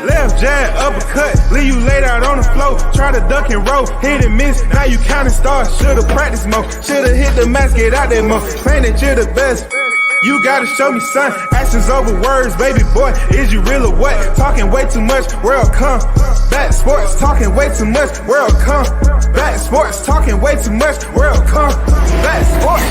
Left jab, uppercut, leave you laid out on the floor. Try to duck and roll, hit and miss. Now you counting stars, should've practiced more. Should've hit the mask, get out that mo. Claim that you're the best. You gotta show me, son. Actions over words, baby boy. Is you real or what? Talking way too much, world come. Back sports, talking way too much, world come. Back sports, talking way too much, world come. Back sports,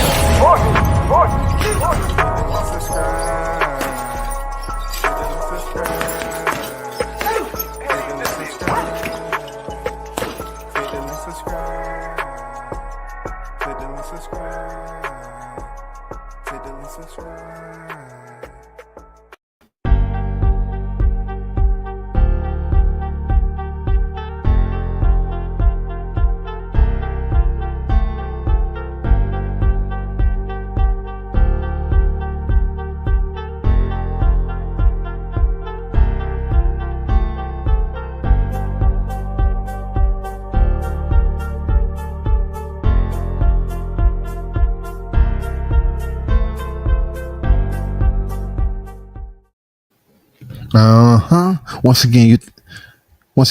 Once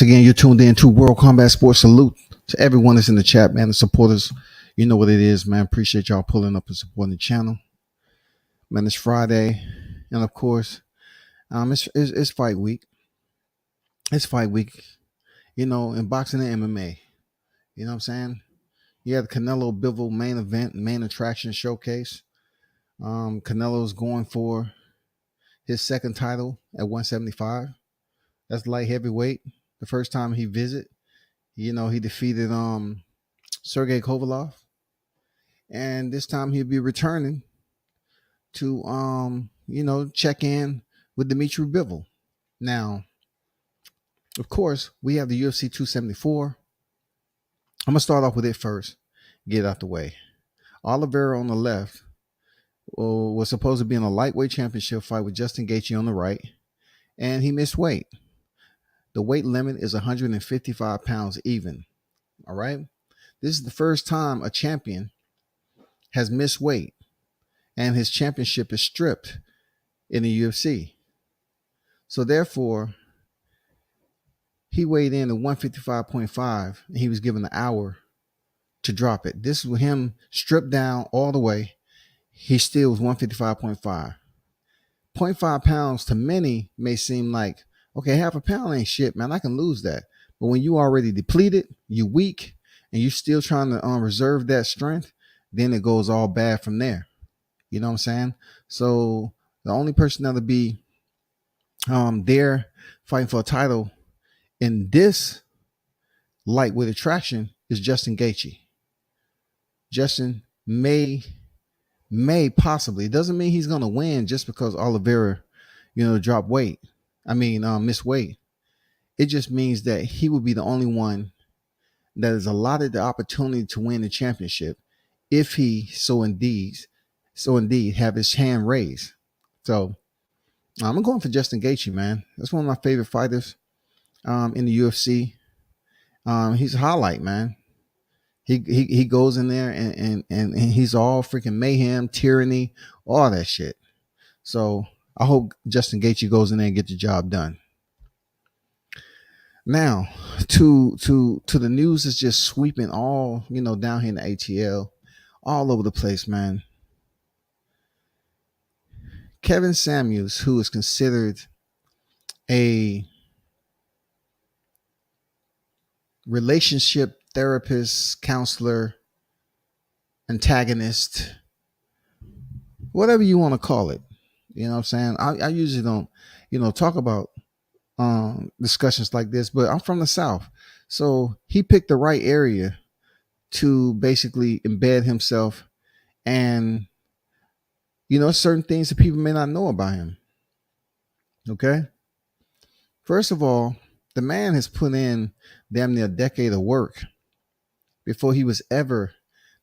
again, you're tuned in to World Combat Sports. Salute to everyone that's in the chat, man. The supporters, you know what it is, man. Appreciate y'all pulling up and supporting the channel, man. It's Friday, and of course, it's fight week. It's fight week, you know, in boxing and MMA. You know what I'm saying? You had the Canelo Bivol main event, main attraction showcase. Canelo's going for his second title at 175. That's light heavyweight. The first time he visit, you know, he defeated Sergey Kovalev, and this time he'll be returning to you know, check in with Dimitri Bivol. Now, of course, we have the UFC 274. I'm gonna start off with it first, get it out the way. Oliveira on the left was supposed to be in a lightweight championship fight with Justin Gaethje on the right, and he missed weight. The weight limit is 155 pounds even. All right. This is the first time a champion has missed weight and his championship is stripped in the UFC. So therefore, he weighed in at 155.5 and he was given an hour to drop it. This is with him stripped down all the way. He still was 155.5. 0.5 pounds to many may seem like, okay, half a pound ain't shit, man. I can lose that. But when you already depleted, you weak, and you still trying to reserve that strength, then it goes all bad from there. You know what I'm saying? So the only person that'll be there fighting for a title in this lightweight attraction is Justin Gaethje. Justin may possibly. It doesn't mean he's gonna win just because Oliveira, you know, dropped weight. Miss weight. It just means that he will be the only one that is allotted the opportunity to win the championship if he so indeed have his hand raised. So I'm going for Justin Gaethje, man. That's one of my favorite fighters in the UFC. He's a highlight, man. He goes in there and he's all freaking mayhem, tyranny, all that shit. So I hope Justin Gaethje goes in there and get the job done. Now, to the news is just sweeping all, you know, down here in the ATL, all over the place, man. Kevin Samuels, who is considered a relationship therapist, counselor, antagonist, whatever you want to call it. You know what I'm saying? I usually don't, you know, talk about discussions like this, but I'm from the South. So he picked the right area to basically embed himself and, you know, certain things that people may not know about him. Okay. First of all, the man has put in damn near a decade of work before he was ever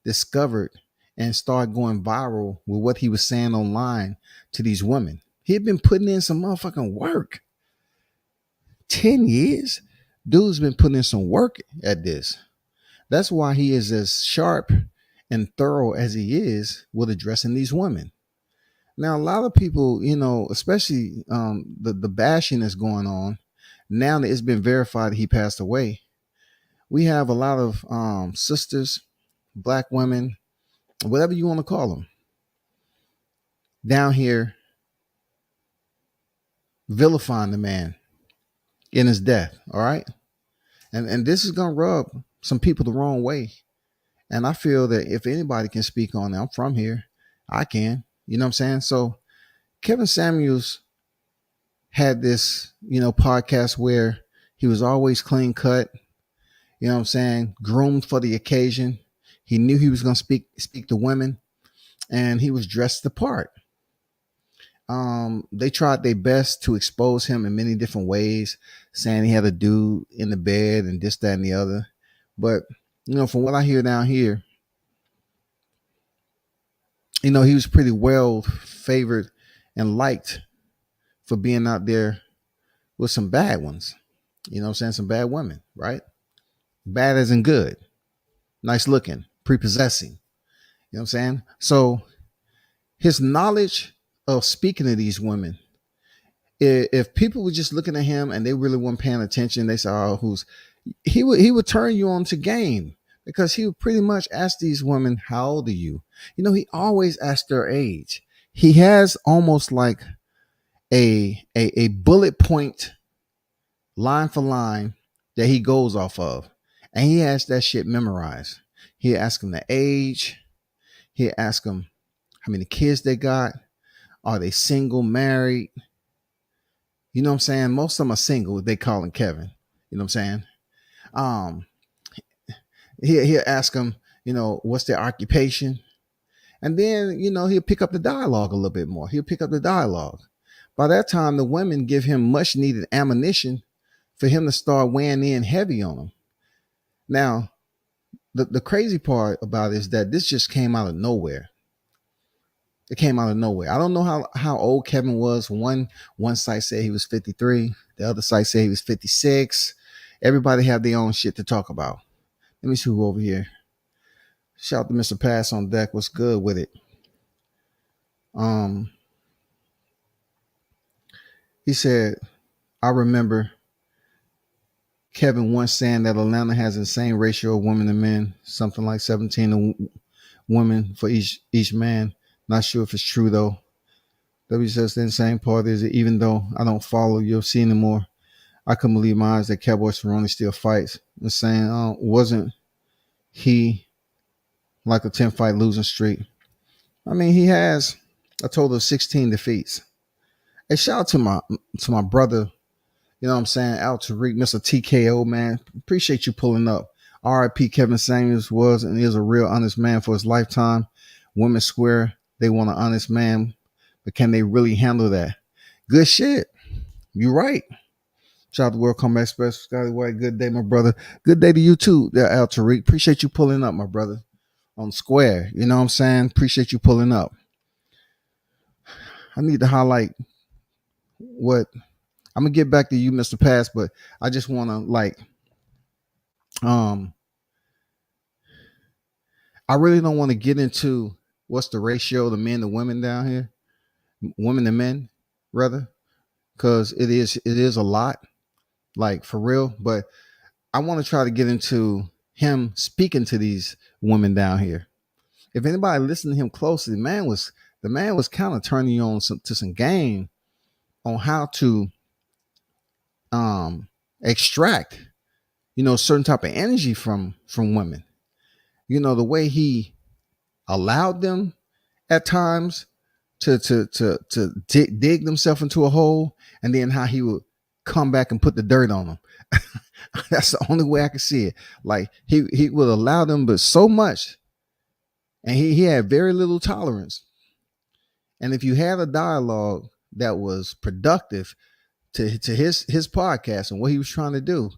discovered and started going viral with what he was saying online to these women. He had been putting in some motherfucking work. 10 years? Dude's been putting in some work at this. That's why he is as sharp and thorough as he is with addressing these women. Now, a lot of people, you know, especially the bashing that's going on now that it's been verified that he passed away, we have a lot of sisters, black women, whatever you want to call them, down here vilifying the man in his death. All right. And this is going to rub some people the wrong way. And I feel that if anybody can speak on it, I'm from here, I can. You know what I'm saying? So Kevin Samuels had this, podcast where he was always clean cut, you know what I'm saying, groomed for the occasion. He knew he was going to speak to women, and he was dressed the part. They tried their best to expose him in many different ways, saying he had a dude in the bed and this, that, and the other. But, from what I hear down here, he was pretty well favored and liked for being out there with some bad ones. You know what I'm saying? Some bad women, right? Bad as in good, nice looking, prepossessing. You know what I'm saying? So his knowledge of speaking to these women, if people were just looking at him and they really weren't paying attention, they say, "Oh, he would turn you on to game," because he would pretty much ask these women, "How old are you?" He always asked their age. He has almost like a bullet point, line for line, that he goes off of, and he has that shit memorized. He ask them the age. He ask them how many kids they got. Are they single, married? You know what I'm saying? Most of them are single. They call him Kevin. You know what I'm saying? He'll ask them, what's their occupation? And then, he'll pick up the dialogue a little bit more. He'll pick up the dialogue. By that time, the women give him much needed ammunition for him to start weighing in heavy on them. Now, the crazy part about it is that this just came out of nowhere. It came out of nowhere. I don't know how old Kevin was. One site said he was 53. The other site said he was 56. Everybody have their own shit to talk about. Let me see who over here. Shout out to Mr. Pass on deck. What's good with it? He said, I remember Kevin once saying that Atlanta has an insane ratio of women to men, something like 17 women for each man. Not sure if it's true though. W says the insane part is that even though I don't follow UFC anymore, I couldn't believe my eyes that Cowboy Cerrone still fights. And saying, wasn't he like a 10-fight losing streak? I mean, he has a total of 16 defeats. Hey, shout out to my brother, you know what I'm saying, Al Tariq, Mr. TKO, man. Appreciate you pulling up. RIP Kevin Samuels was and is a real honest man for his lifetime. Women swear they want an honest man, but can they really handle that? Good shit. You're right. Shout out to World Combat Special, Scotty White. Good day, my brother. Good day to you too, Al Tariq. Appreciate you pulling up, my brother. On Square. You know what I'm saying? Appreciate you pulling up. I need to highlight what I'm gonna get back to you, Mr. Pass, but I just want to I really don't want to get into what's the ratio of the men to women down here, women to men, rather, because it is a lot, like for real. But I want to try to get into him speaking to these women down here. If anybody listened to him closely, the man was kind of turning you on to some game on how to extract, certain type of energy from women. The way he allowed them at times to dig themselves into a hole, and then how he would come back and put the dirt on them. That's the only way I can see it. Like he would allow them, but so much, and he had very little tolerance. And if you had a dialogue that was productive to his podcast and what he was trying to do,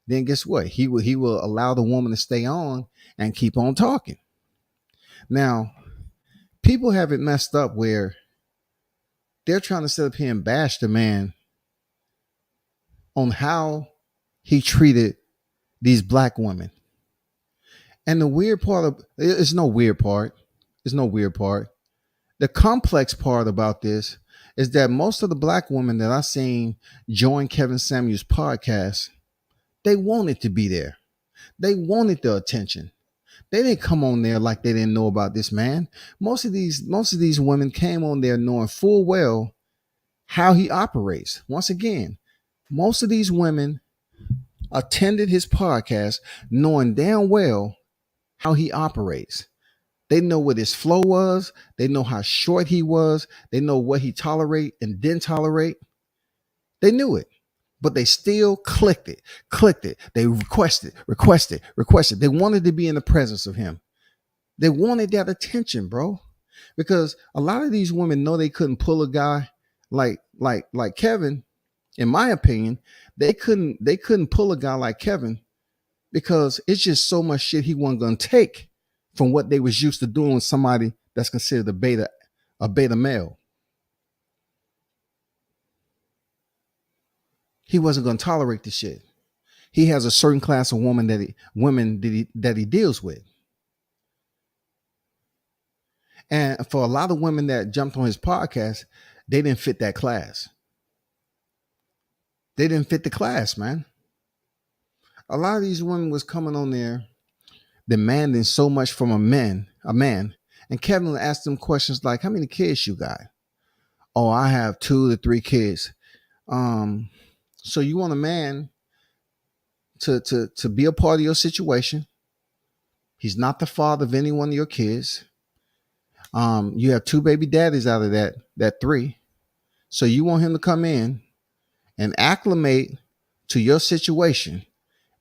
then guess what? He will allow the woman to stay on and keep on talking. Now, people have it messed up where they're trying to sit up here and bash the man on how he treated these black women. And the weird part it's no weird part. The complex part about this is that most of the black women that I seen join Kevin Samuels' podcast, they wanted to be there. They wanted the attention. They didn't come on there like they didn't know about this man. Most of these women came on there knowing full well how he operates. Once again, most of these women attended his podcast knowing damn well how he operates. They know what his flow was. They know how short he was. They know what he tolerate and didn't tolerate. They knew it, but they still clicked it. They requested. They wanted to be in the presence of him. They wanted that attention, bro, because a lot of these women know they couldn't pull a guy like Kevin. In my opinion, they couldn't pull a guy like Kevin because it's just so much shit he wasn't gonna take from what they was used to doing with somebody that's considered a beta male. He wasn't gonna tolerate the shit. He has a certain class of women that he deals with. And for a lot of women that jumped on his podcast, they didn't fit that class. They didn't fit the class, man. A lot of these women was coming on there demanding so much from a man, and Kevin asked them questions like, "How many kids you got?" "Oh, I have 2 to 3 kids." So you want a man to be a part of your situation. He's not the father of any one of your kids. You have 2 baby daddies out of that 3. So you want him to come in and acclimate to your situation,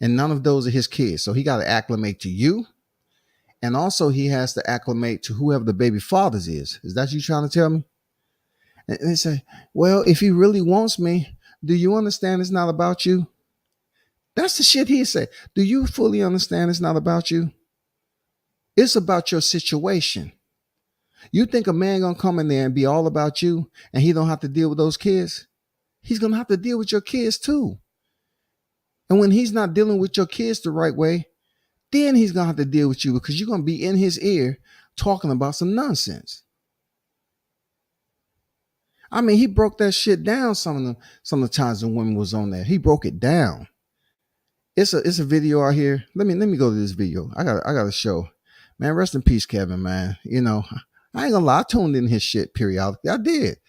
and none of those are his kids. So he got to acclimate to you, and also he has to acclimate to whoever the baby fathers is. Is that you trying to tell me? And they say, "Well, if he really wants me, do you understand it's not about you?" That's the shit he said. Do you fully understand it's not about you? It's about your situation. You think a man gonna come in there and be all about you and he don't have to deal with those kids? He's gonna have to deal with your kids too. And when he's not dealing with your kids the right way, then he's gonna have to deal with you because you're gonna be in his ear talking about some nonsense. I mean, he broke that shit down some of the times when women was on there. He broke it down. It's a video out here. Let me go to this video. I got a show. Man, rest in peace, Kevin, man. You know, I ain't gonna lie, I tuned in his shit periodically. I did.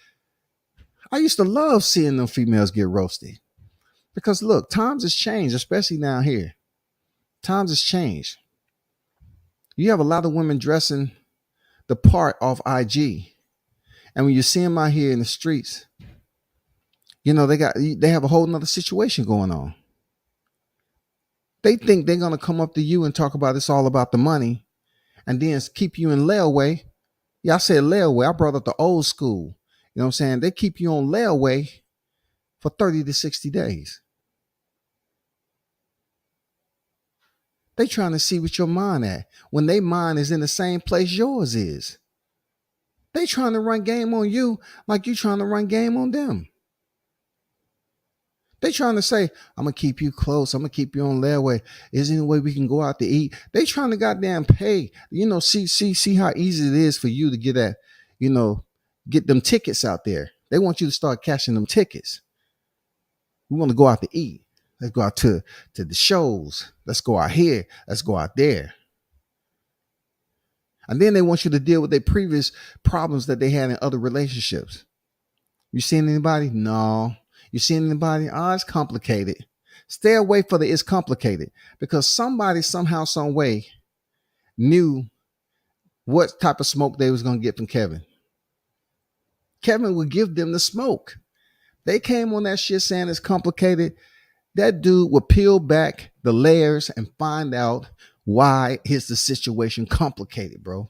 I used to love seeing them females get roasted. Because look, times has changed, especially down here. Times has changed. You have a lot of women dressing the part off IG. And when you see them out here in the streets, you know, they have a whole nother situation going on. They think they're gonna come up to you and talk about it's all about the money and then keep you in layaway. Yeah, I said layaway. I brought up the old school. You know what I'm saying? They keep you on layaway for 30 to 60 days. They trying to see what your mind at when their mind is in the same place yours is. They trying to run game on you like you trying to run game on them. They trying to say, "I'm going to keep you close. I'm going to keep you on layaway. Is there any way we can go out to eat?" They trying to goddamn pay. You know, see how easy it is for you to get that, you know, get them tickets out there. They want you to start cashing them tickets. We want to go out to eat. Let's go out to the shows. Let's go out here. Let's go out there. And then they want you to deal with their previous problems that they had in other relationships. You seen anybody? No. You seen anybody? Oh, it's complicated. Stay away from the "it's complicated" because somebody somehow, some way knew what type of smoke they was going to get from Kevin. Kevin would give them the smoke. They came on that shit saying it's complicated. That dude would peel back the layers and find out why is the situation complicated, bro.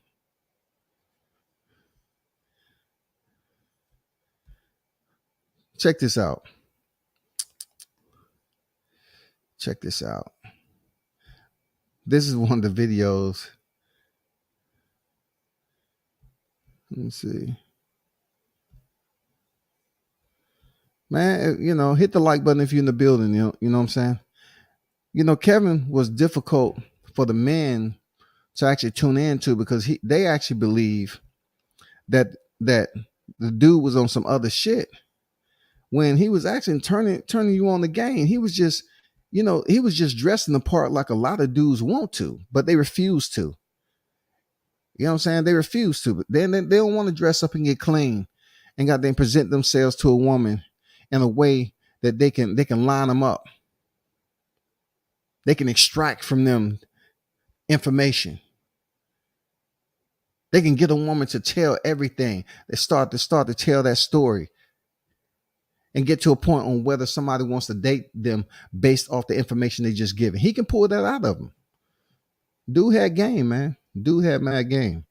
Check this out. Check this out. This is one of the videos. Let me see. Man, you know, hit the like button if you're in the building. You know what I'm saying? You know, Kevin was difficult for the men to actually tune into because they actually believe that the the dude was on some other shit when he was actually turning you on the game. He was just, he was just dressing the part like a lot of dudes want to, but they refuse to. You know what I'm saying? They refuse to. But then they don't want to dress up and get clean and goddamn present themselves to a woman in a way that they can line them up. They can extract from them information. They can get a woman to tell everything. They start to tell that story and get to a point on whether somebody wants to date them based off the information they just given. He can pull that out of them. Dude had game, man. Dude had mad game.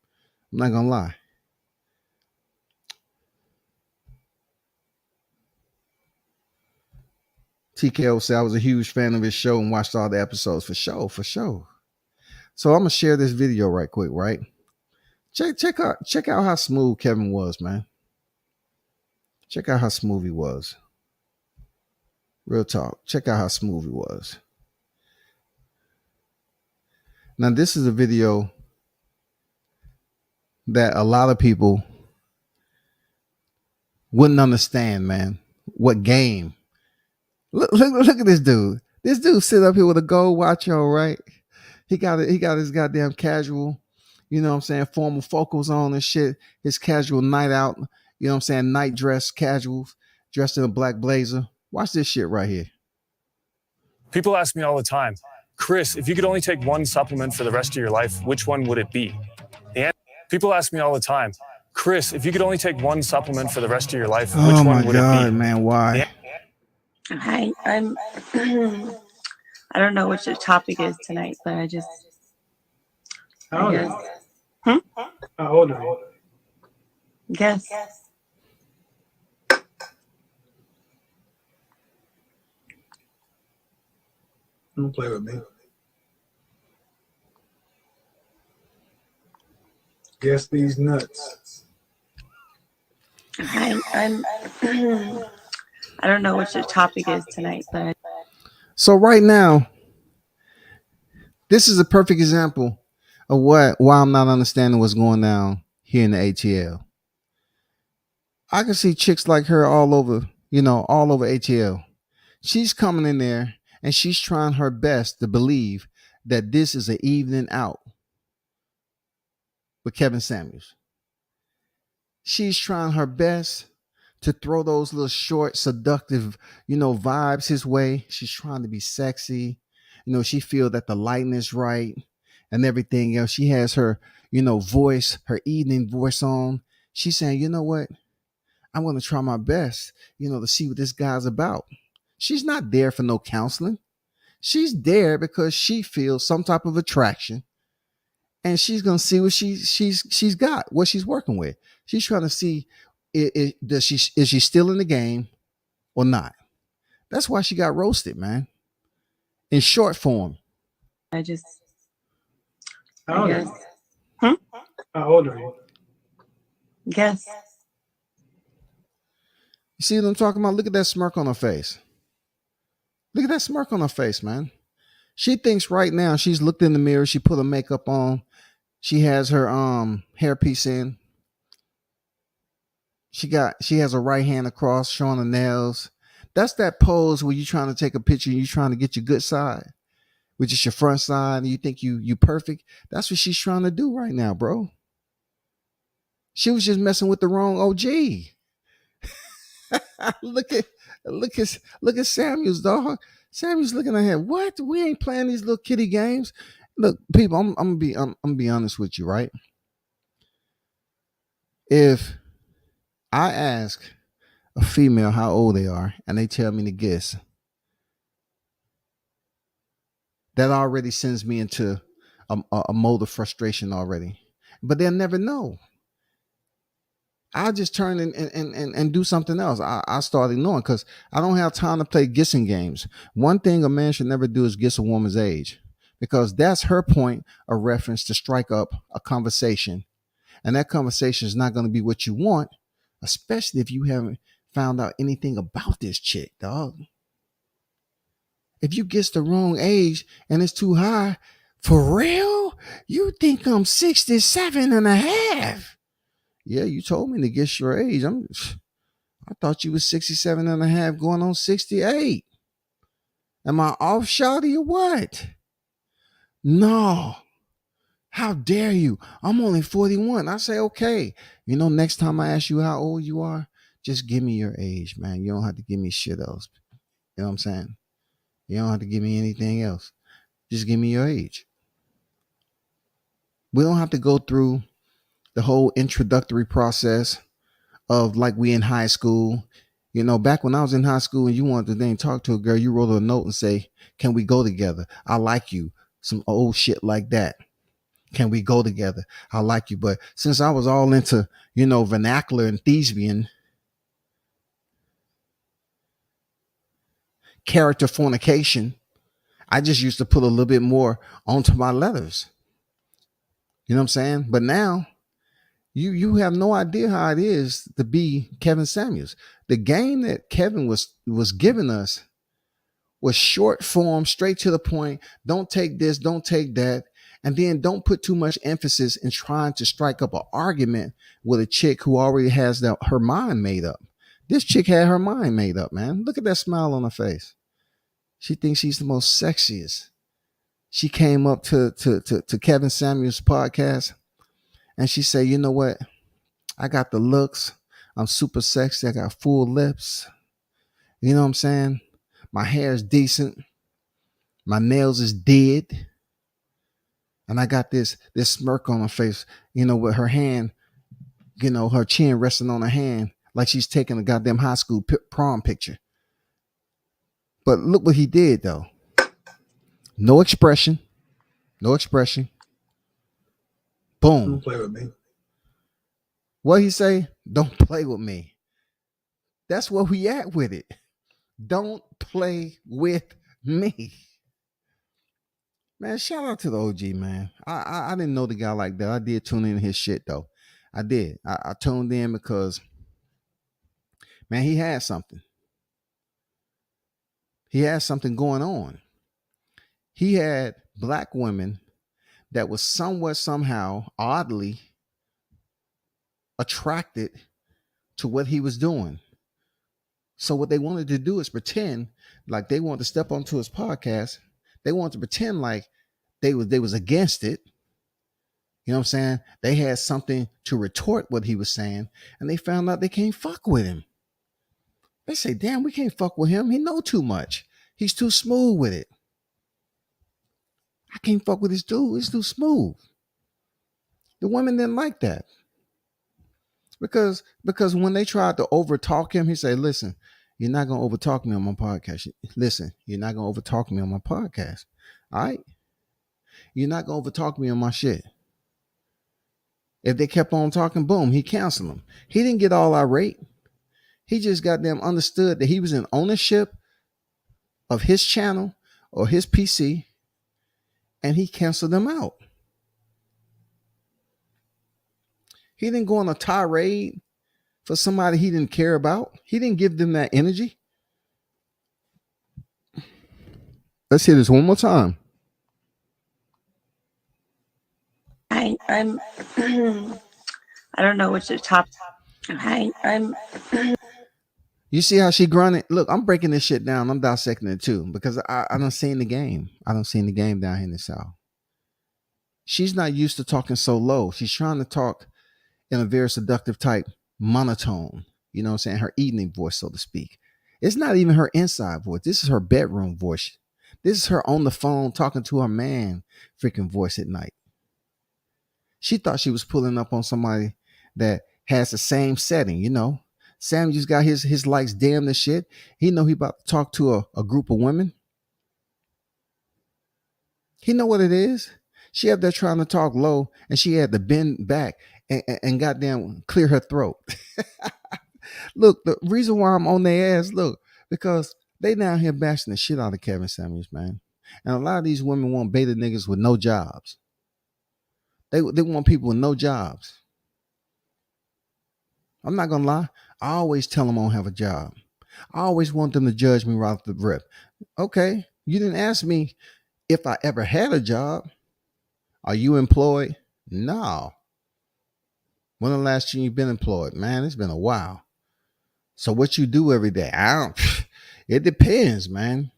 I'm not gonna lie. TKO said I was a huge fan of his show and watched all the episodes for sure. So I'm gonna share this video right quick, right? Check out how smooth Kevin was, man. Check out how smooth he was. Real talk. Check out how smooth he was. Now, this is a video that a lot of people wouldn't understand, man. What game? Look at this dude. This dude sit up here with a gold watch on, right? He got his goddamn casual, formal focals on and shit. His casual night out, night dress, casual, dressed in a black blazer. Watch this shit right here. People ask me all the time, Chris, if you could only take one supplement for the rest of your life, which one would it be? People ask me all the time, Chris, if you could only take one supplement for the rest of your life, which one would it be? Oh my God, man, why? Hi, I'm I don't know what your topic is tonight, but I guess. How old are you? Guess. Don't play with me. Guess these nuts. Hi, I'm I don't know what your topic is tonight, but. So right now, this is a perfect example of why I'm not understanding what's going down here in the ATL. I can see chicks like her all over ATL. She's coming in there and she's trying her best to believe that this is an evening out with Kevin Samuels. She's trying her best to throw those little short, seductive, vibes his way. She's trying to be sexy. She feel that the lighting is right and everything else. She has her, voice, her evening voice on. She's saying, you know what? I'm going to try my best, to see what this guy's about. She's not there for no counseling. She's there because she feels some type of attraction. And she's going to see what she's got, what she's working with. She's trying to see, is she still in the game or not? That's why she got roasted, man. In short form. I guess. How old are you? Guess. You see what I'm talking about? Look at that smirk on her face. Look at that smirk on her face, man. She thinks right now she's looked in the mirror. She put her makeup on. She has her hairpiece in. She has her right hand across, showing her nails. That's that pose where you're trying to take a picture and you're trying to get your good side, which is your front side, and you think you perfect. That's what she's trying to do right now, bro. She was just messing with the wrong OG. Look at Samuels, dog. Samuels looking at him. What? We ain't playing these little kiddie games. Look, people, I'm gonna be honest with you, right? If I ask a female how old they are and they tell me to guess, that already sends me into a mode of frustration already. But they'll never know. I'll just turn and do something else. I start ignoring because I don't have time to play guessing games. One thing a man should never do is guess a woman's age, because that's her point of reference to strike up a conversation. And that conversation is not going to be what you want, especially if you haven't found out anything about this chick, dog. If you guess the wrong age and it's too high, for real, you think I'm 67 and a half. Yeah, you told me to guess your age. I thought you was 67 and a half going on 68. Am I off, shawty, or what? No. How dare you? I'm only 41. I say, okay. Next time I ask you how old you are, just give me your age, man. You don't have to give me shit else. You know what I'm saying? You don't have to give me anything else. Just give me your age. We don't have to go through the whole introductory process of like we in high school. Back when I was in high school and you wanted to then talk to a girl, you wrote a note and say, can we go together? I like you. Some old shit like that. Can we go together? I like you. But since I was all into, vernacular and thespian, character fornication, I just used to put a little bit more onto my letters. You know what I'm saying? But now you have no idea how it is to be Kevin Samuels. The game that Kevin was giving us was short form, straight to the point. Don't take this, don't take that. And then don't put too much emphasis in trying to strike up an argument with a chick who already has her mind made up. This chick had her mind made up, man. Look at that smile on her face. She thinks she's the most sexiest. She came up to Kevin Samuels' podcast and she said, you know what? I got the looks. I'm super sexy. I got full lips. You know what I'm saying? My hair is decent. My nails is dead. And I got this smirk on her face, with her hand, her chin resting on her hand, like she's taking a goddamn high school prom picture. But look what he did, though. No expression. No expression. Boom. Don't play with me. What he say? Don't play with me. That's where we at with it. Don't play with me. Man, shout out to the OG, man. I didn't know the guy like that. I did tune in his shit, though. I did. I tuned in because, man, he had something. He had something going on. He had black women that was somewhat, somehow, oddly attracted to what he was doing. So what they wanted to do is pretend like they wanted to step onto his podcast. They wanted to pretend like they was against it. You know what I'm saying? They had something to retort what he was saying, and they found out they can't fuck with him. They say, damn, we can't fuck with him. He know too much. He's too smooth with it. I can't fuck with this dude. He's too smooth. The women didn't like that. Because when they tried to overtalk him, he said, listen, you're not going to overtalk me on my podcast. Listen, you're not going to overtalk me on my podcast. All right? You're not going to overtalk me on my shit. If they kept on talking, boom, he canceled them. He didn't get all irate. He just got them understood that he was in ownership of his channel or his PC, and he canceled them out. He didn't go on a tirade for somebody he didn't care about. He didn't give them that energy. Let's hear this one more time. I'm I don't know which the top. I'm You see how she grunted? Look, I'm breaking this shit down. I'm dissecting it too because I done seen the game. I done seen the game down here in the South. She's not used to talking so low. She's trying to talk in a very seductive type monotone. You know what I'm saying? Her evening voice, so to speak. It's not even her inside voice. This is her bedroom voice. This is her on the phone talking to her man freaking voice at night. She thought she was pulling up on somebody that has the same setting, you know. Sam just got his lights dimmed and shit. He know he about to talk to a group of women. He know what it is. She up there trying to talk low, and she had to bend back and goddamn clear her throat. Look, the reason why I'm on their ass, look, because they down here bashing the shit out of Kevin Samuels, man. And a lot of these women want beta niggas with no jobs. They want people with no jobs. I'm not gonna lie. I always tell them I don't have a job. I always want them to judge me right off the rip. Okay, you didn't ask me if I ever had a job. Are you employed? No. When the last time you've been employed? Man, it's been a while. So what you do every day? I don't. It depends, man.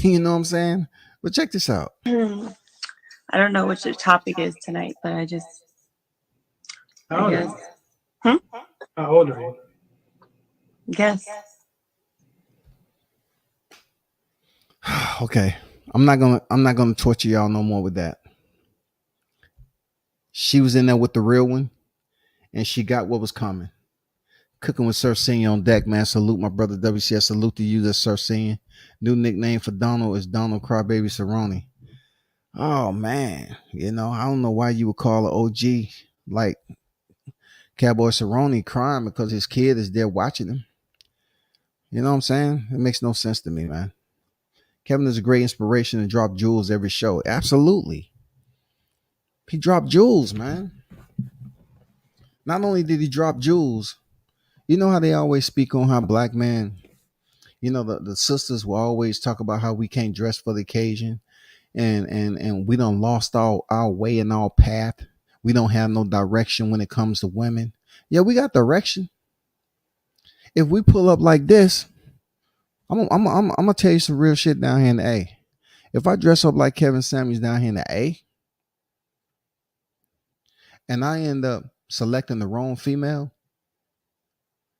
You know what I'm saying? But check this out. I don't know what your topic is tonight, but I guess. How old are you? Guess. Okay. I'm not gonna torture y'all no more with that. She was in there with the real one, and she got what was coming. Cooking with Sir Senior on deck, man. Salute my brother WCS. Salute to you, that's Sir Senior. New nickname for Donald is Donald Crybaby Cerrone. Oh man, I don't know why you would call an OG like Cowboy Cerrone crying because his kid is there watching him. You know what I'm saying? It makes no sense to me, man. Kevin is a great inspiration to drop jewels every show. Absolutely. He dropped jewels, man. Not only did he drop jewels, you know how they always speak on how black men, the sisters will always talk about how we can't dress for the occasion and we done lost our way and our path. We don't have no direction when it comes to women. Yeah, we got direction. If we pull up like this, I'm gonna tell you some real shit down here in the A. If I dress up like Kevin Samuels down here in the A, and I end up selecting the wrong female,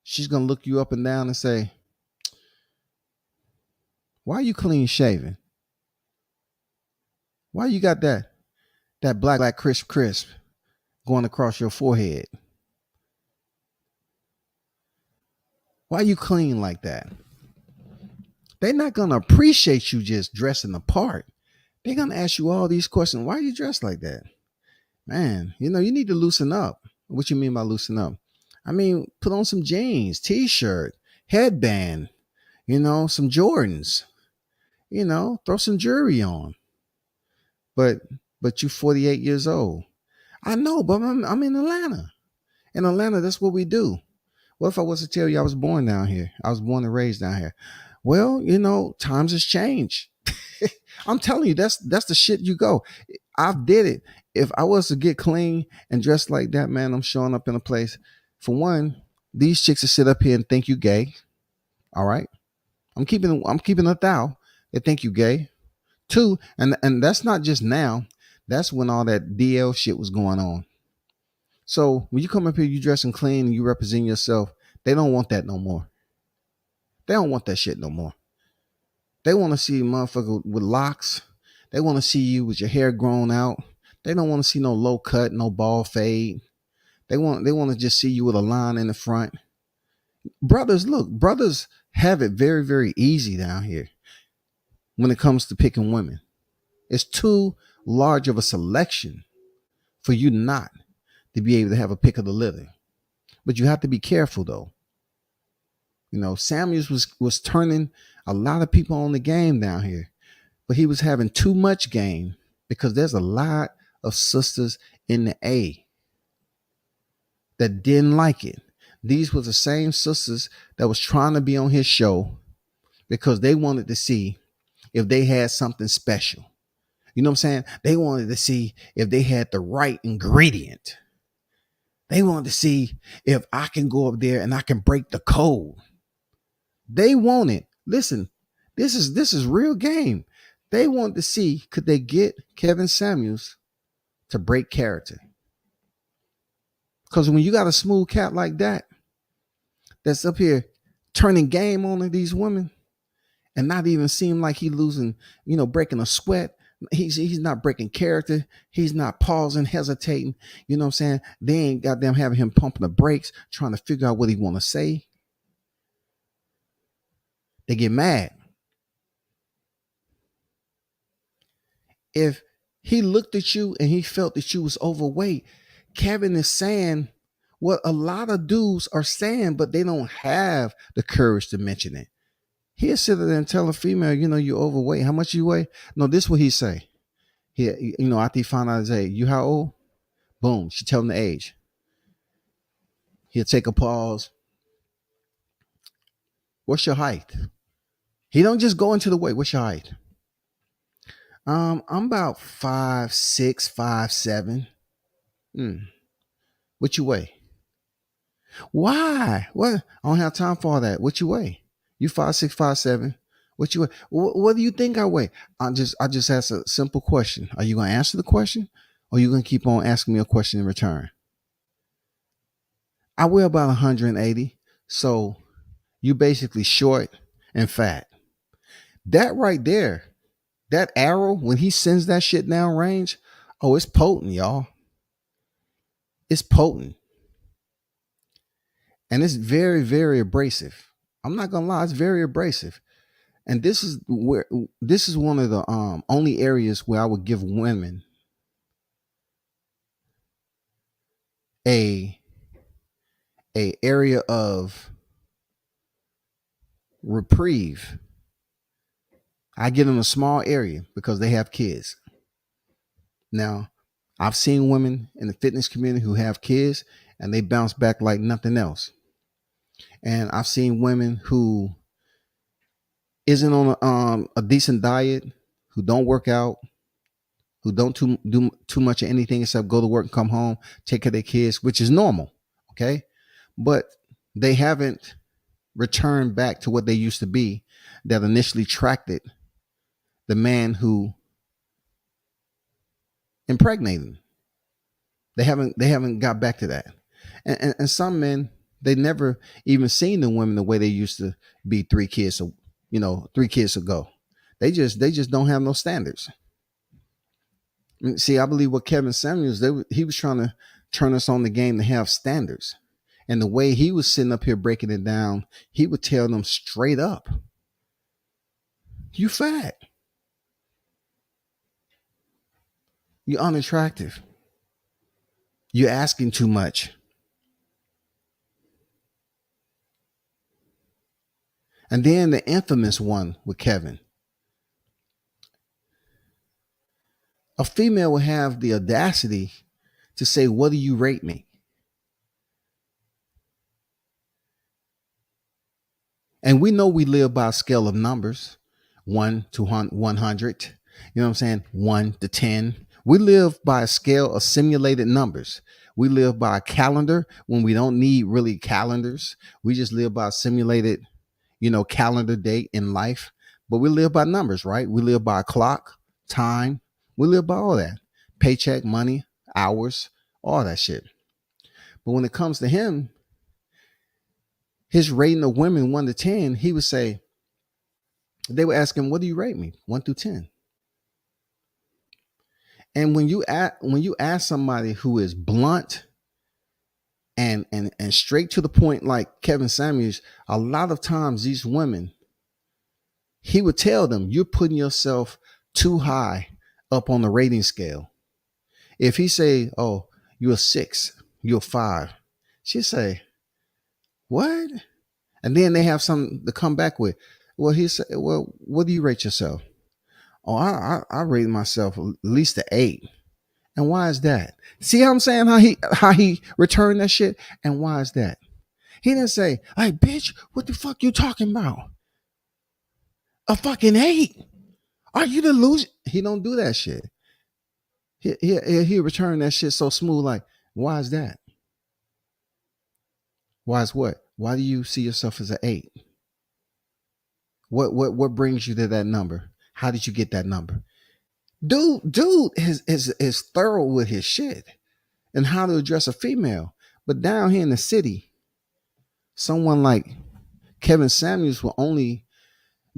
she's gonna look you up and down and say, "Why are you clean shaven? Why you got that black crisp going across your forehead? Why you clean like that?" They're not gonna appreciate you just dressing the part. They're gonna ask you all these questions. Why you dressed like that? Man, you need to loosen up. What you mean by loosen up? I mean, put on some jeans, t-shirt, headband, some Jordans, throw some jewelry on. But you 48 years old. I know, but I'm in Atlanta. In Atlanta, that's what we do. What if I was to tell you I was born down here? I was born and raised down here. Well, times has changed. I'm telling you, that's the shit you go. I did it. If I was to get clean and dressed like that, man, I'm showing up in a place. For one, these chicks will sit up here and think you gay. All right. I'm keeping a thou. They think you gay. Two, and that's not just now. That's when all that DL shit was going on. So when you come up here, you dressing clean and you represent yourself, they don't want that no more. They don't want that shit no more. They want to see a motherfucker with locks. They want to see you with your hair grown out. They don't want to see no low cut, no ball fade. They want to just see you with a line in the front. Brothers have it very, very easy down here when it comes to picking women. It's too large of a selection for you not to be able to have a pick of the litter. But you have to be careful though. Samuels was turning a lot of people on the game down here, but he was having too much game because there's a lot of sisters in the A that didn't like it. These were the same sisters that was trying to be on his show because they wanted to see if they had something special. You know what I'm saying? They wanted to see if they had the right ingredient. They wanted to see if I can go up there and I can break the code. They wanted, listen, this is real game. They wanted to see, could they get Kevin Samuels to break character? Because when you got a smooth cat like that, that's up here turning game on these women and not even seem like he losing, breaking a sweat. He's not breaking character. He's not pausing, hesitating. You know what I'm saying? They ain't goddamn having him pumping the brakes, trying to figure out what he want to say. They get mad. If he looked at you and he felt that you was overweight, Kevin is saying what a lot of dudes are saying, but they don't have the courage to mention it. He'll sit there and tell a female, you're overweight. How much you weigh? No, this is what he say. After he found out his age, you how old? Boom, she tell him the age. He'll take a pause. What's your height? He don't just go into the weight. What's your height? I'm about 5'6", 5'7". What you weigh? Why? What? I don't have time for all that. What you weigh? You 5'6", 5'7". What you weigh? What do you think I weigh? I just asked a simple question. Are you gonna answer the question, or are you gonna keep on asking me a question in return? I weigh about 180. So you basically short and fat. That right there, that arrow, when he sends that shit down range, oh, it's potent, y'all. It's potent. And it's very, very abrasive. I'm not gonna lie, it's very abrasive. And this is one of the only areas where I would give women a area of reprieve. I give them a small area because they have kids. Now, I've seen women in the fitness community who have kids and they bounce back like nothing else. And I've seen women who isn't on a decent diet, who don't work out, who don't do too much of anything except go to work and come home, take care of their kids, which is normal, okay? But they haven't returned back to what they used to be that initially attracted the man who impregnated them. They haven't got back to that. And some men, they never even seen the women the way they used to be 3 kids ago. They just don't have no standards. See, I believe what Kevin Samuels, he was trying to turn us on the game to have standards. And the way he was sitting up here breaking it down, he would tell them straight up, you fat. You're unattractive. You're asking too much. And then the infamous one with Kevin. A female will have the audacity to say, what do you rate me? And we know we live by a scale of numbers, 1 to 100. You know what I'm saying? 1 to 10. We live by a scale of simulated numbers. We live by a calendar when we don't need really calendars. We just live by a simulated, calendar date in life. But we live by numbers, right? We live by a clock, time. We live by all that. Paycheck, money, hours, all that shit. But when it comes to him, his rating of women 1 to 10, he would say, they would ask him, what do you rate me? 1 through 10. And when you ask somebody who is blunt and straight to the point, like Kevin Samuels, a lot of times these women, he would tell them, you're putting yourself too high up on the rating scale. If he say, oh, you're a 6, you're a 5, she'd say, what? And then they have something to come back with. Well, he said, well, what do you rate yourself? Oh, I rate myself at least an 8. And why is that? See how I'm saying how he returned that shit? And why is that? He didn't say, hey, bitch, what the fuck you talking about? A fucking 8? Are you the loser? He don't do that shit. He returned that shit so smooth. Like, why is that? Why is what? Why do you see yourself as an 8? What brings you to that number? How did you get that number? Dude is thorough with his shit and how to address a female. But down here in the city, someone like Kevin Samuels will only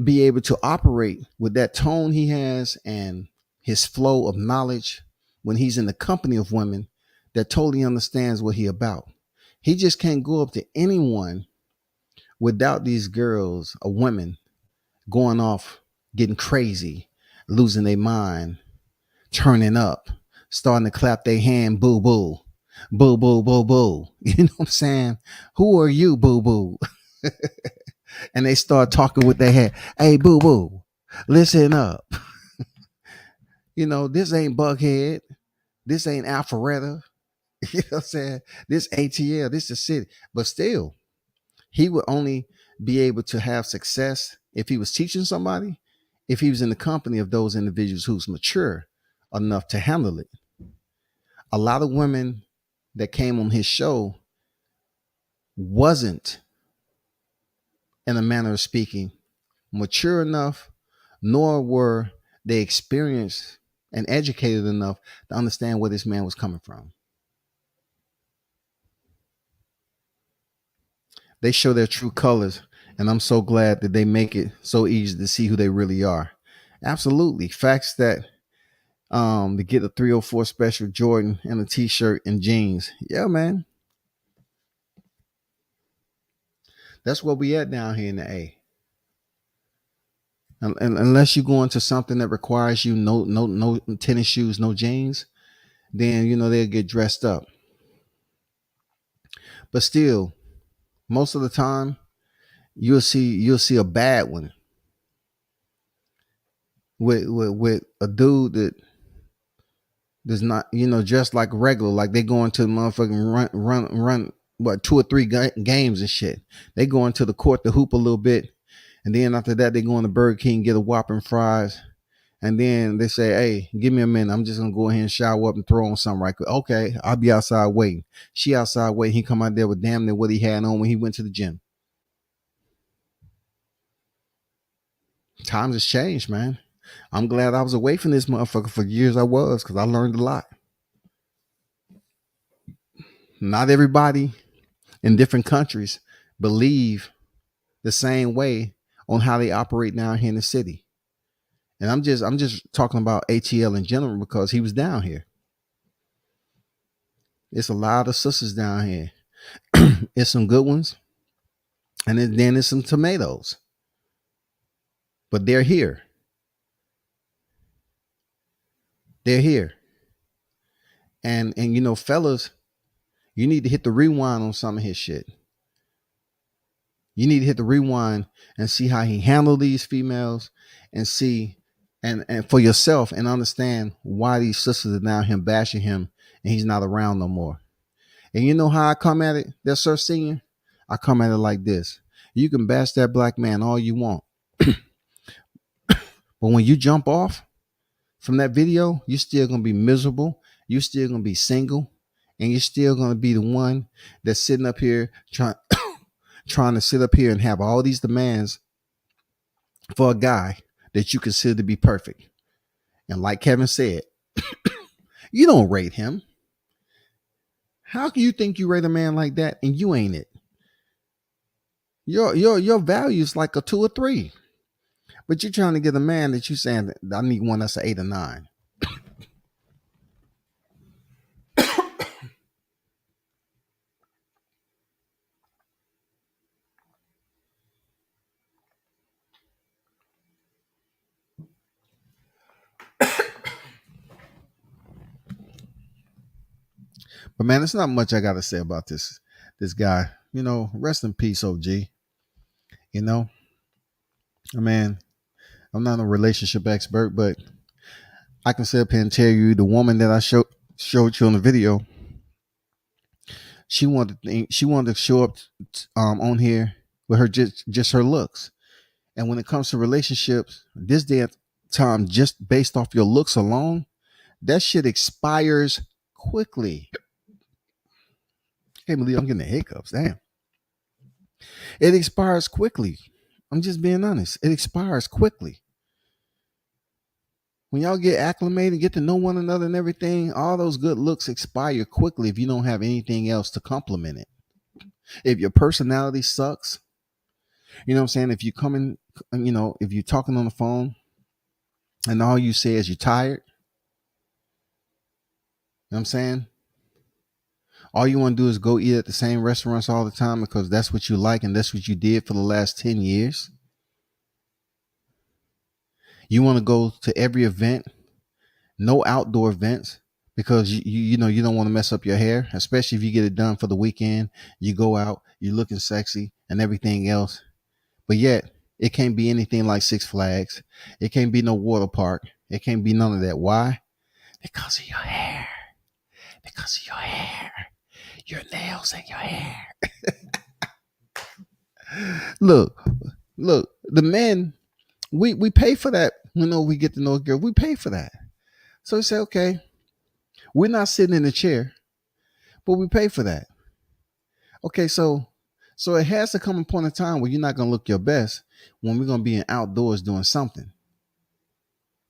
be able to operate with that tone he has and his flow of knowledge when he's in the company of women that totally understands what he about. He just can't go up to anyone without these girls or women going off, getting crazy, losing their mind, turning up, starting to clap their hand, boo boo, boo boo boo boo. You know what I'm saying? Who are you, boo boo? And they start talking with their head. Hey, boo boo, listen up. This ain't Bughead. This ain't Alpharetta. You know what I'm saying? This ATL, this is city. But still, he would only be able to have success if he was teaching somebody, if he was in the company of those individuals who's mature enough to handle it. A lot of women that came on his show wasn't, in a manner of speaking, mature enough, nor were they experienced and educated enough to understand where this man was coming from. They show their true colors, and I'm so glad that they make it so easy to see who they really are. Absolutely. Facts that to get a 304 special Jordan and a t-shirt and jeans. Yeah, man. That's where we at down here in the A. And unless you go into something that requires you no tennis shoes, no jeans, then they'll get dressed up. But still, most of the time, you'll see a bad one with a dude that does not dressed like regular, like they going to motherfucking run what 2 or 3 games and shit. They go into the court to hoop a little bit, and then after that they go into Burger King, get a Whopper fries. And then they say, hey, give me a minute. I'm just going to go ahead and shower up and throw on something right quick. Okay, I'll be outside waiting. She outside waiting. He come out there with damn near what he had on when he went to the gym. Times has changed, man. I'm glad I was away from this motherfucker for years. I was, because I learned a lot. Not everybody in different countries believe the same way on how they operate down here in the city. And I'm just talking about ATL in general because he was down here. It's a lot of sisters down here. It's some good ones. And then there's some tomatoes. But they're here. They're here. And fellas, you need to hit the rewind on some of his shit. You need to hit the rewind and see how he handled these females and see and for yourself and understand why these sisters are down here bashing him and he's not around no more. And you know how I come at it, that Sir Senior? I come at it like this. You can bash that black man all you want. But when you jump off from that video, you're still going to be miserable. You're still going to be single. And you're still going to be the one that's sitting up here trying to sit up here and have all these demands for a guy that you consider to be perfect. And like Kevin said, you don't rate him. How can you think you rate a man like that and you ain't it? Your value is like a 2 or 3. But you're trying to get a man that you saying, I need one that's an 8 or 9. But man, it's not much I got to say about this guy. Rest in peace, OG. Man, I'm not a relationship expert, but I can sit up here and tell you the woman that I showed you on the video, she wanted to show up on here with her just her looks. And when it comes to relationships, this day and time, just based off your looks alone, that shit expires quickly. Can't believe I'm getting the hiccups. Damn. It expires quickly. I'm just being honest. It expires quickly. When y'all get acclimated, get to know one another and everything, all those good looks expire quickly if you don't have anything else to complement it. If your personality sucks, you know what I'm saying? If you come in, if you're talking on the phone and all you say is you're tired, you know what I'm saying? All you want to do is go eat at the same restaurants all the time because that's what you like and that's what you did for the last 10 years. You want to go to every event, no outdoor events, because you don't want to mess up your hair, especially if you get it done for the weekend. You go out, you're looking sexy and everything else. But yet, it can't be anything like Six Flags. It can't be no water park. It can't be none of that. Why? Because of your hair. Because of your hair. Your nails and your hair. Look, the men, we pay for that. We get to know a girl. We pay for that. So we say, okay, we're not sitting in a chair, but we pay for that. Okay, so it has to come a point in time where you're not gonna look your best when we're gonna be in outdoors doing something.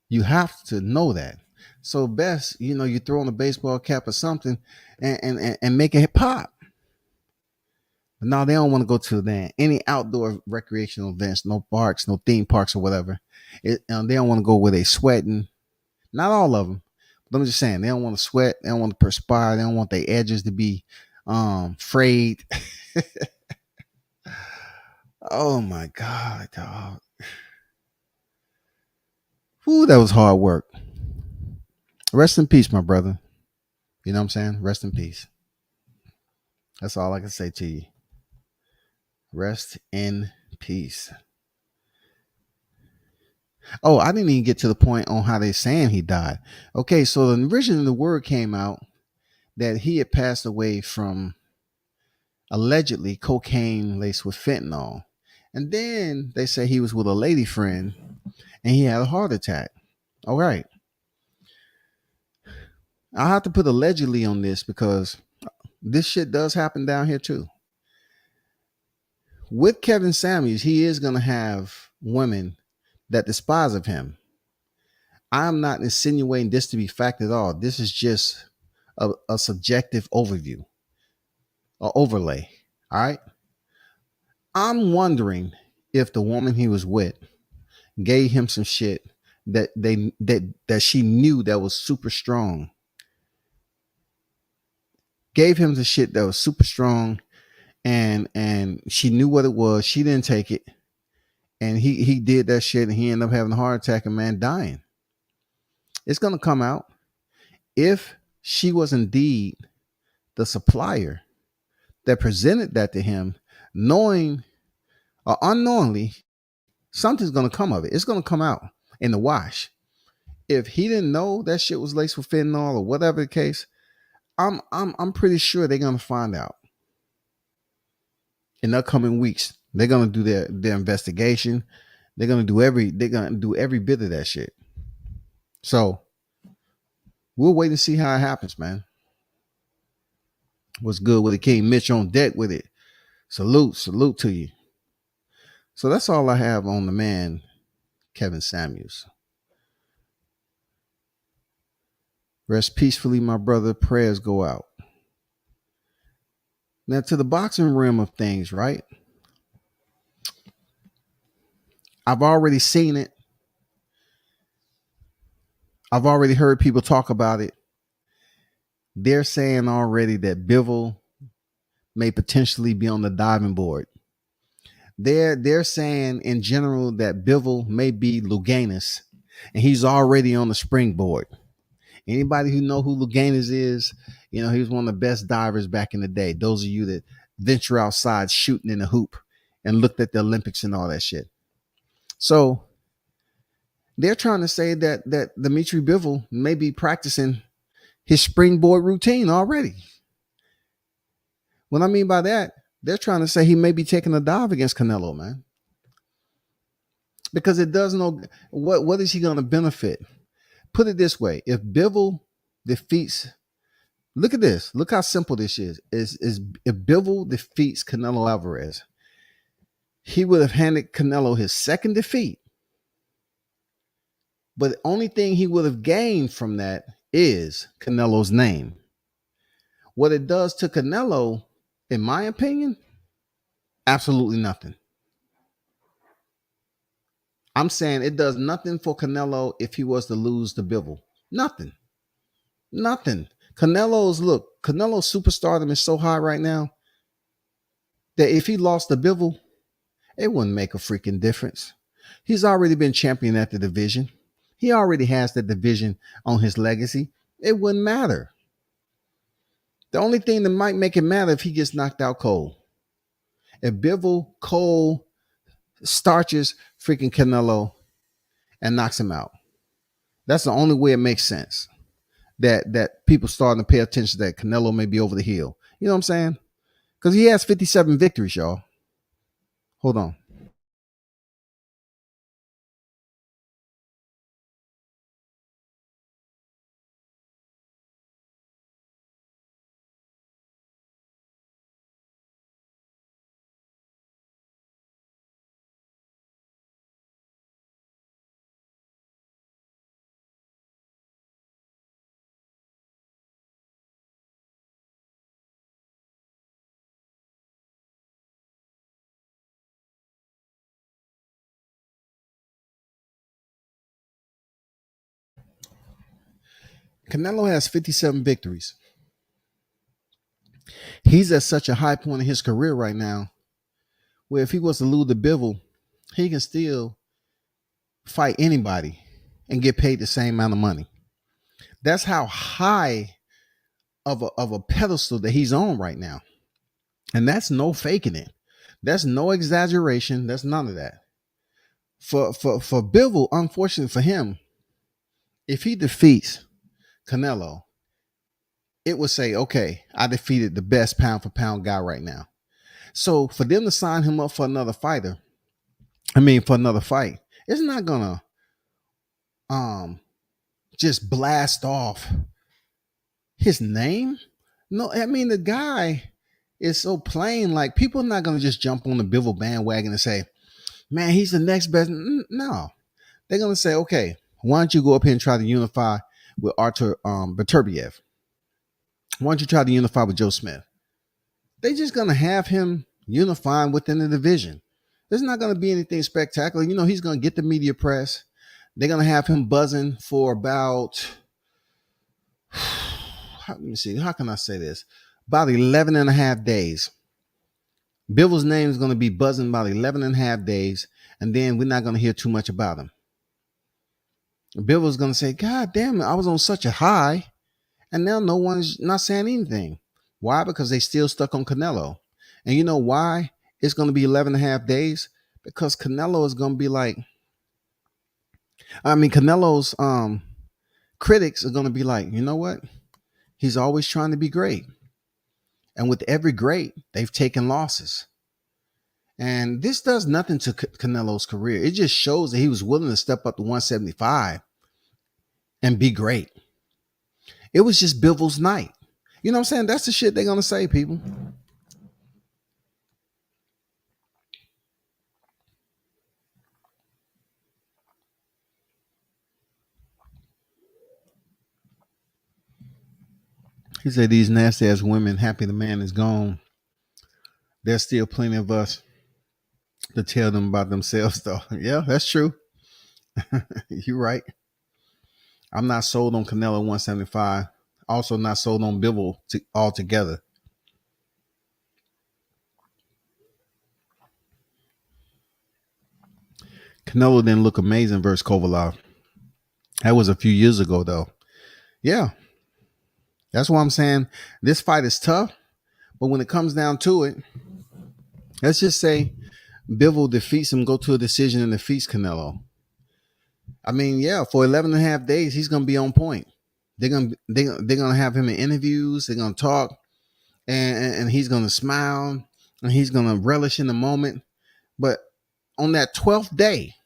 You have to know that. So best, you throw on a baseball cap or something and make it pop. But now they don't want to go to any outdoor recreational events, no parks, no theme parks or whatever. They don't want to go where they sweating. Not all of them, but I'm just saying they don't want to sweat. They don't want to perspire. They don't want their edges to be frayed. Oh my God, dog. Ooh, that was hard work. Rest in peace, my brother. You know what I'm saying? Rest in peace. That's all I can say to you. Rest in peace. Oh, I didn't even get to the point on how they saying he died. Okay, so originally the word came out that he had passed away from allegedly cocaine laced with fentanyl. And then they say he was with a lady friend and he had a heart attack. All right. I have to put allegedly on this because this shit does happen down here too. With Kevin Samuels, he is going to have women that despise of him. I'm not insinuating this to be fact at all. This is just a subjective overview or overlay. All right. I'm wondering if the woman he was with gave him some shit that she knew that was super strong. Gave him the shit that was super strong and she knew what it was. She didn't take it. And he did that shit and he ended up having a heart attack and man dying. It's gonna come out. If she was indeed the supplier that presented that to him, knowing or unknowingly, something's gonna come of it. It's gonna come out in the wash. If he didn't know that shit was laced with fentanyl or whatever the case, I'm pretty sure they're gonna find out in the upcoming weeks. They're gonna do their investigation. They're gonna do every bit of that shit. So we'll wait and see how it happens, man. What's good with the King Mitch on deck with it? Salute to you. So that's all I have on the man, Kevin Samuels. Rest peacefully, my brother. Prayers go out. Now to the boxing realm of things, right? I've already seen it. I've already heard people talk about it. They're saying already that Bivol may potentially be on the diving board. They're saying in general that Bivol may be Luganis, and he's already on the springboard. Anybody who know who Luganis is, he was one of the best divers back in the day. Those of you that venture outside shooting in a hoop and looked at the Olympics and all that shit. So they're trying to say that Dimitri Bivol may be practicing his springboard routine already. What I mean by that, they're trying to say he may be taking a dive against Canelo, man. Because it does know what is he going to benefit? Put it this way. If Bivol defeats, look at this. Look how simple this is if Bivol defeats Canelo Alvarez, he would have handed Canelo his second defeat. But the only thing he would have gained from that is Canelo's name. What it does to Canelo, in my opinion, absolutely nothing. I'm saying it does nothing for Canelo if he was to lose to Bivol. Nothing. Canelo's superstardom is so high right now that if he lost to Bivol, it wouldn't make a freaking difference. He's already been champion at the division. He already has the division on his legacy. It wouldn't matter. The only thing that might make it matter if he gets knocked out cold. If Bivol cold starches freaking Canelo and knocks him out. That's the only way it makes sense. That people starting to pay attention that Canelo may be over the hill. You know what I'm saying? Because he has 57 victories, y'all. Hold on. Canelo has 57 victories. He's at such a high point in his career right now where if he was to lose to Bivol, he can still fight anybody and get paid the same amount of money. That's how high of a pedestal that he's on right now. And that's no faking it. That's no exaggeration. That's none of that. For Bivol, unfortunately for him, if he defeats Canelo, it would say, okay, I defeated the best pound for pound guy right now. So for them to sign him up for another fight, it's not gonna just blast off his name. No, I mean the guy is so plain. Like people are not gonna just jump on the Bivol bandwagon and say, man, he's the next best. No. They're gonna say, okay, why don't you go up here and try to unify with Artur Beterbiev? Why don't you try to unify with Joe Smith? They're just gonna have him unifying within the division. There's not gonna be anything spectacular. You know, he's gonna get the media press. They're gonna have him buzzing for about let me see, how can I say this? About 11 and a half days. Bivol's name is going to be buzzing about 11 and a half days, and then we're not going to hear too much about him. Bivol's going to say, God damn it, I was on such a high, and now no one's not saying anything. Why? Because they still stuck on Canelo. And you know why it's going to be 11 and a half days? Because Canelo is going to be like, Canelo's critics are going to be like, you know what? He's always trying to be great. And with every great, they've taken losses. And this does nothing to Canelo's career. It just shows that he was willing to step up to 175 and be great. It was just Bivol's night. You know what I'm saying? That's the shit they're going to say, people. He said these nasty ass women happy the man is gone. There's still plenty of us to tell them about themselves, though. Yeah, that's true. You're right. I'm not sold on Canelo 175. Also not sold on Bivol altogether. Canelo didn't look amazing versus Kovalev. That was a few years ago, though. Yeah. That's why I'm saying this fight is tough. But when it comes down to it, let's just say Bivol defeats him, go to a decision and defeats Canelo. I mean, yeah, for 11 and a half days, he's going to be on point. They're going to have him in interviews. They're going to talk and he's going to smile and he's going to relish in the moment. But on that 12th day,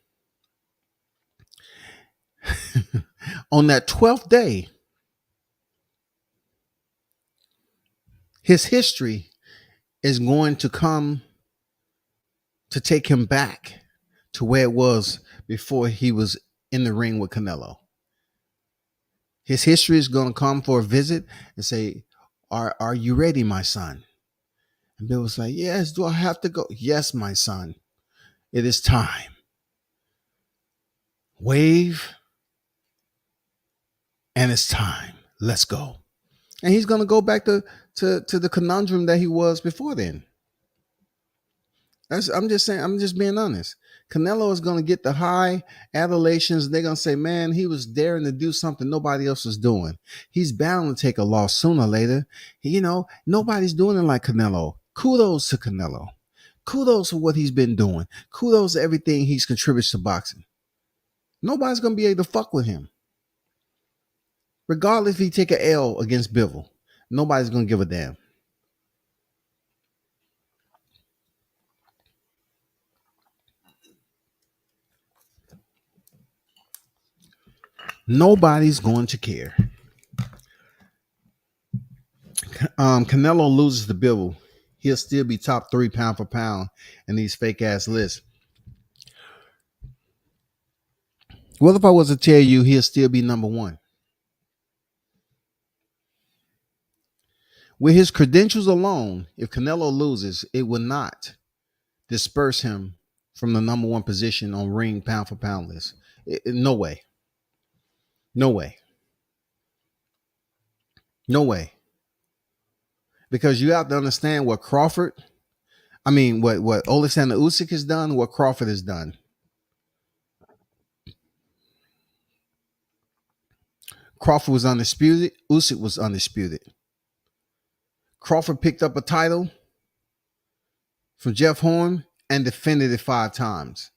his history is going to come to take him back to where it was before he was in the ring with Canelo. His history is going to come for a visit and say, are you ready, my son? And Bill was like, yes, do I have to go? Yes, my son, it is time. Wave, and it's time. Let's go. And he's going to go back to the conundrum that he was before then. I'm just saying, I'm just being honest. Canelo is going to get the high adulations. They're going to say, man, he was daring to do something nobody else was doing. He's bound to take a loss sooner or later. You know, nobody's doing it like Canelo. Kudos to Canelo. Kudos for what he's been doing. Kudos to everything he's contributed to boxing. Nobody's going to be able to fuck with him. Regardless if he take an L against Bivol, nobody's going to give a damn. Nobody's going to care. Canelo loses to Bivol, he'll still be top 3 pound for pound in these fake ass lists. What if I was to tell you he'll still be number 1? With his credentials alone, if Canelo loses, it will not disperse him from the number 1 position on ring pound for pound list. No way. No way. No way. Because you have to understand what Alexander Usyk has done, what Crawford has done. Crawford was undisputed. Usyk was undisputed. Crawford picked up a title from Jeff Horn and defended it 5 times.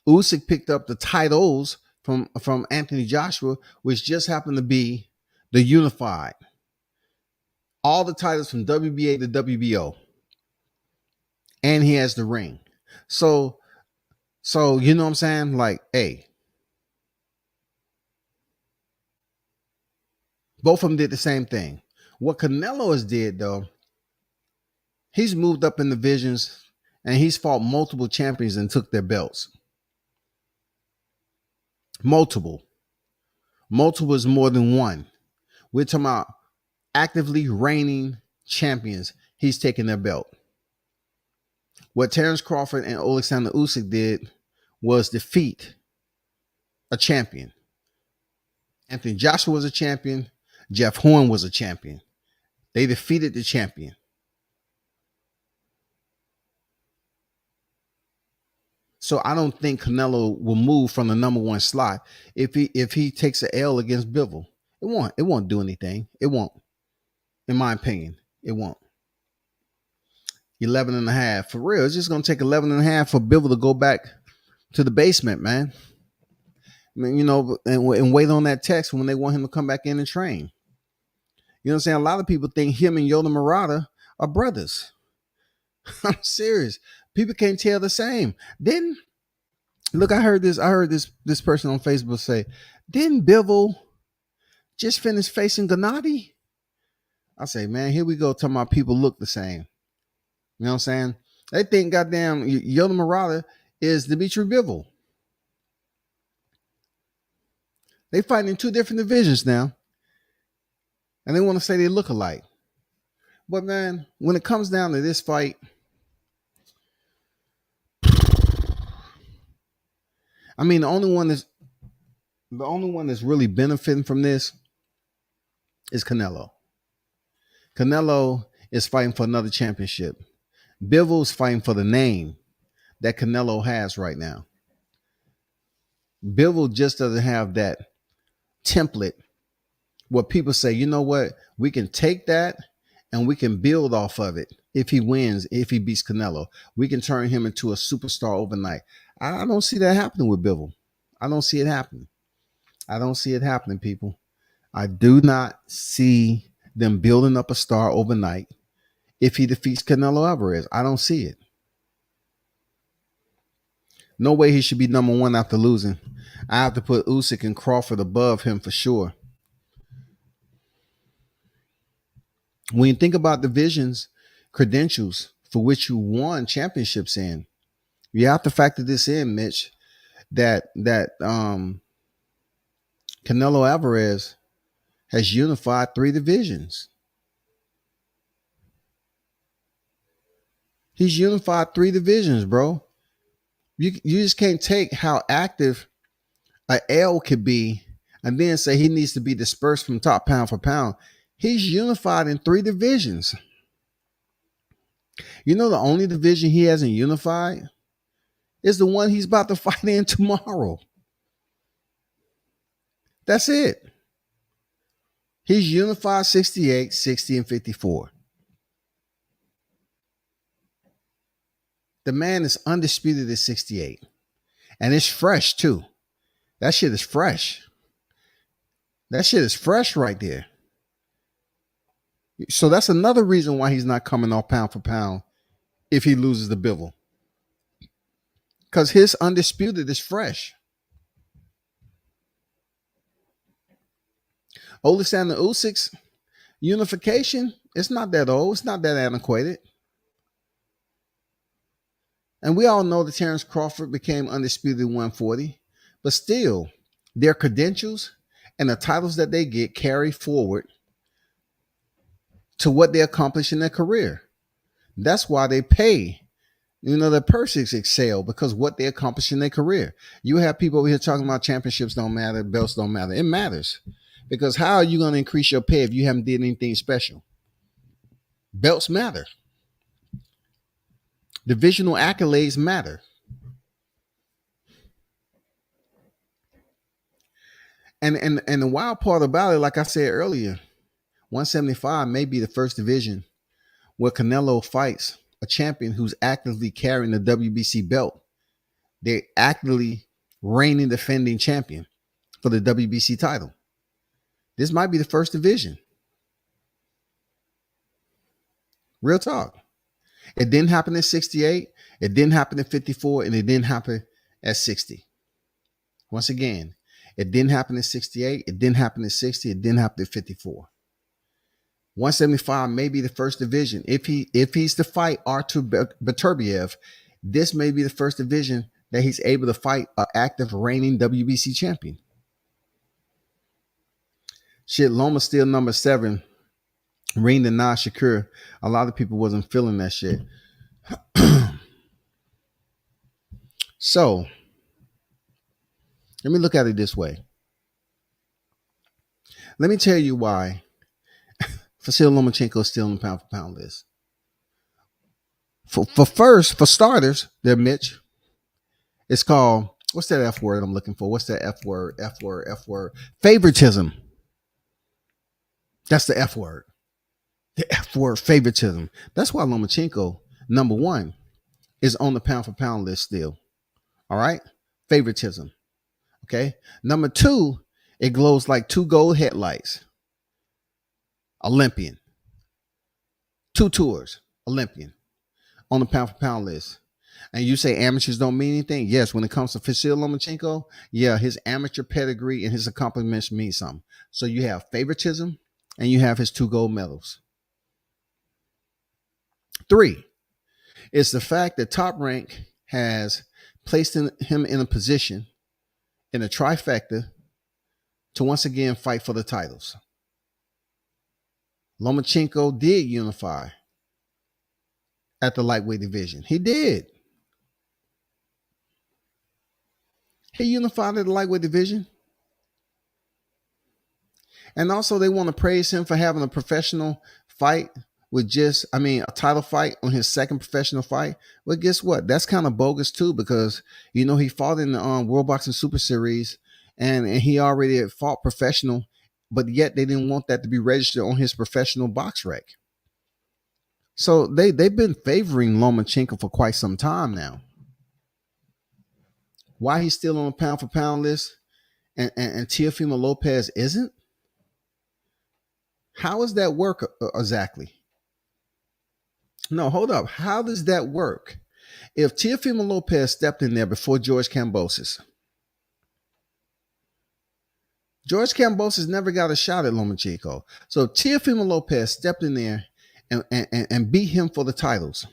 Usyk picked up the titles from Anthony Joshua, which just happened to be the unified. All the titles from WBA to WBO. And he has the ring. So you know what I'm saying? Like, hey, both of them did the same thing. What Canelo has did, though, he's moved up in divisions and he's fought multiple champions and took their belts. Multiple is more than one. We're talking about actively reigning champions. He's taking their belt. What Terence Crawford and Alexander Usyk did was defeat a champion. Anthony Joshua was a champion. Jeff Horn was a champion. They defeated the champion. So I don't think Canelo will move from the number 1 slot if he takes an L against Bivol. It won't do anything. It won't. In my opinion, it won't. 11.5. For real, it's just going to take 11.5 for Bivol to go back to the basement, man. I mean, you know, and wait on that text when they want him to come back in and train. You know what I'm saying? A lot of people think him and Yoda Murata are brothers. I'm serious. People can't tell the same. Look, I heard this person on Facebook say, didn't Bivol just finish facing Gennady? I say, man, here we go talking about people look the same. You know what I'm saying? They think goddamn Yoda Murata is Dimitri Bivol. They fighting in 2 different divisions now. And they want to say they look alike. But man, when it comes down to this fight, I mean, the only one that's really benefiting from this is Canelo. Canelo is fighting for another championship. Bivol's fighting for the name that Canelo has right now. Bivol just doesn't have that template where people say, you know what, we can take that and we can build off of it. If he wins, if he beats Canelo, we can turn him into a superstar overnight. I don't see that happening with Bivol. I don't see it happening. I don't see it happening, people. I do not see them building up a star overnight if he defeats Canelo Alvarez. I don't see it. No way he should be number 1 after losing. I have to put Usyk and Crawford above him for sure. When you think about divisions, credentials for which you won championships in, you have to factor this in, Mitch, that Canelo Alvarez has unified 3 divisions. He's unified 3 divisions, bro. You just can't take how active a L could be and then say he needs to be dispersed from top pound for pound. He's unified in 3 divisions. You know, the only division he hasn't unified is the one he's about to fight in tomorrow. That's it. He's unified 68, 60, and 54. The man is undisputed at 68. And it's fresh, too. That shit is fresh. That shit is fresh right there. So that's another reason why he's not coming off pound for pound if he loses the Bivol. Because his undisputed is fresh. Alexander Usyk's unification, it's not that old. It's not that antiquated. And we all know that Terence Crawford became undisputed 140. But still, their credentials and the titles that they get carry forward to what they accomplish in their career. That's why they pay. You know, the purses excel because what they accomplish in their career. You have people over here talking about championships don't matter, belts don't matter. It matters Because how are you going to increase your pay if you haven't did anything special? Belts matter. Divisional accolades matter. And the wild part about it, like I said earlier, 175 may be the first division where Canelo fights a champion who's actively carrying the WBC belt. They're actively reigning defending champion for the WBC title. This might be the first division. Real talk. It didn't happen in 68. It didn't happen in 54. And it didn't happen at 60. Once again, it didn't happen in 68. It didn't happen in 60. It didn't happen in 54. 175 may be the first division. If he's to fight Artur Beterbiev, this may be the first division that he's able to fight an active reigning WBC champion. Shit, Loma's still number 7. Ring the Nas Shakur. A lot of people wasn't feeling that shit. So, let me look at it this way. Let me tell you why Vasyl Lomachenko is still on the pound for pound list. For starters, there, Mitch, it's called, what's that F word I'm looking for? What's that F word? Favoritism. That's the F word. The F word, favoritism. That's why Lomachenko, number 1, is on the pound for pound list still. All right? Favoritism. Okay? Number 2, it glows like 2 gold headlights. Olympian. 2 tours. Olympian. On the pound for pound list. And you say amateurs don't mean anything? Yes, when it comes to Vasyl Lomachenko, yeah, his amateur pedigree and his accomplishments mean something. So you have favoritism and you have his 2 gold medals. 3, it's the fact that Top Rank has placed him in a position, in a trifecta, to once again fight for the titles. Lomachenko did unify at the lightweight division. He did. He unified at the lightweight division. And also they want to praise him for having a professional fight with a title fight on his second professional fight. Well, guess what? That's kind of bogus too, because, he fought in the World Boxing Super Series and he already had fought professional, but yet they didn't want that to be registered on his professional box rec. So they've been favoring Lomachenko for quite some time now. Why he's still on the pound for pound list and Teofimo Lopez isn't? How does that work exactly? No, hold up. How does that work? If Teofimo Lopez stepped in there before George Kambosos never got a shot at Lomachenko. So Teofimo Lopez stepped in there and beat him for the titles.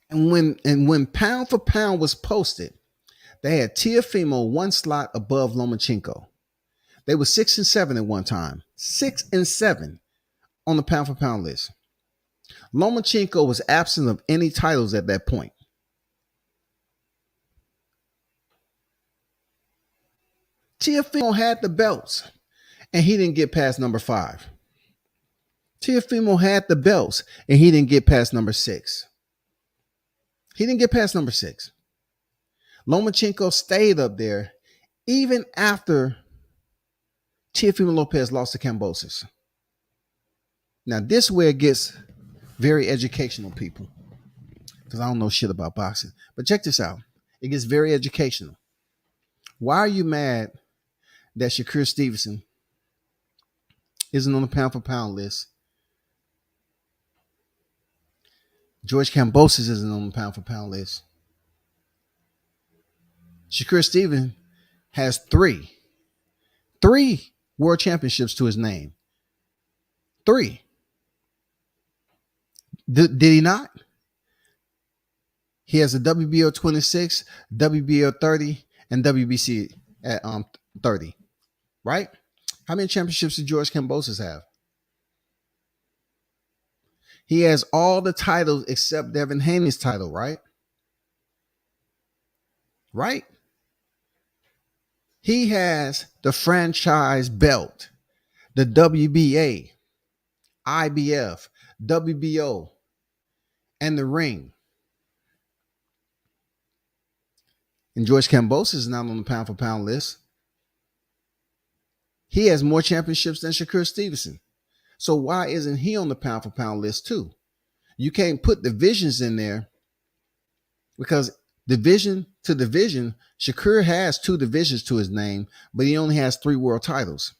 And when pound for pound was posted, they had Teofimo 1 slot above Lomachenko. They were 6 and 7 at one time. 6 and 7 on the pound for pound list. Lomachenko was absent of any titles at that point. Teofimo had the belts, and he didn't get past number 5. Teofimo had the belts, and he didn't get past number 6. He didn't get past number 6. Lomachenko stayed up there even after Teofimo Lopez lost to Kambosos. Now, this is where it gets very educational, people, because I don't know shit about boxing. But check this out. It gets very educational. Why are you mad that Shakur Stevenson isn't on the pound for pound list? George Kambosos isn't on the pound for pound list. Shakur Stevenson has 3 world championships to his name. 3. Did he not? He has a WBO 26, WBO 30, and WBC at 30. Right? How many championships did George Kambosos have? He has all the titles except Devin Haney's title, right? Right? He has the franchise belt, the WBA, IBF, WBO, and the ring. And George Kambosos is not on the pound for pound list. He has more championships than Shakur Stevenson. So why isn't he on the pound for pound list too? You can't put divisions in there because division to division, Shakur has 2 divisions to his name, but he only has 3 world titles.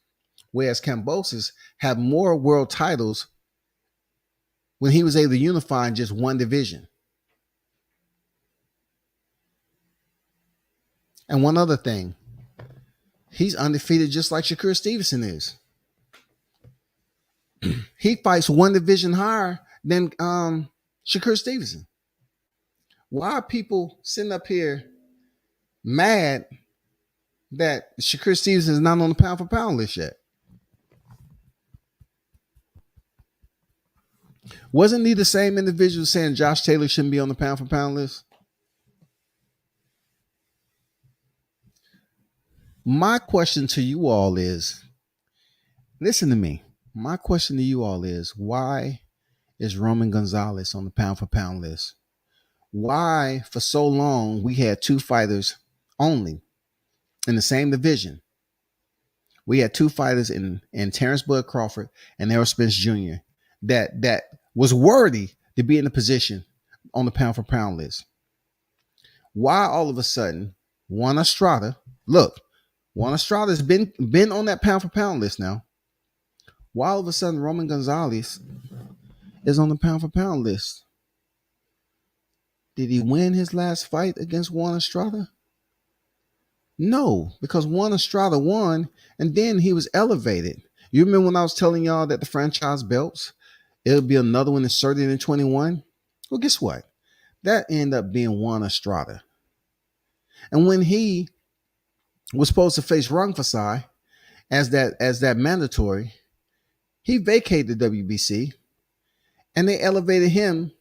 Whereas Kambosos have more world titles when he was able to unify in just 1 division. And one other thing, he's undefeated just like Shakur Stevenson is. He fights 1 division higher than Shakur Stevenson. Why are people sitting up here mad that Shakur Stevenson is not on the pound for pound list yet? Wasn't he the same individual saying Josh Taylor shouldn't be on the pound for pound list? My question to you all is, listen to me. My question to you all is, why is Roman Gonzalez on the pound for pound list? Why for so long we had 2 fighters only in the same division? We had 2 fighters in Terrence Bud Crawford and Errol Spence Jr. that was worthy to be in the position on the pound for pound list. Why all of a sudden Juan Estrada, look, Juan Estrada has been on that pound for pound list now. Why all of a sudden Roman Gonzalez is on the pound for pound list? Did he win his last fight against Juan Estrada? No, because Juan Estrada won and then he was elevated. You remember when I was telling y'all that the franchise belts, it'll be another one inserted in 21? Well, guess what? That ended up being Juan Estrada. And when he was supposed to face Rungvisai as that mandatory, he vacated the WBC and they elevated him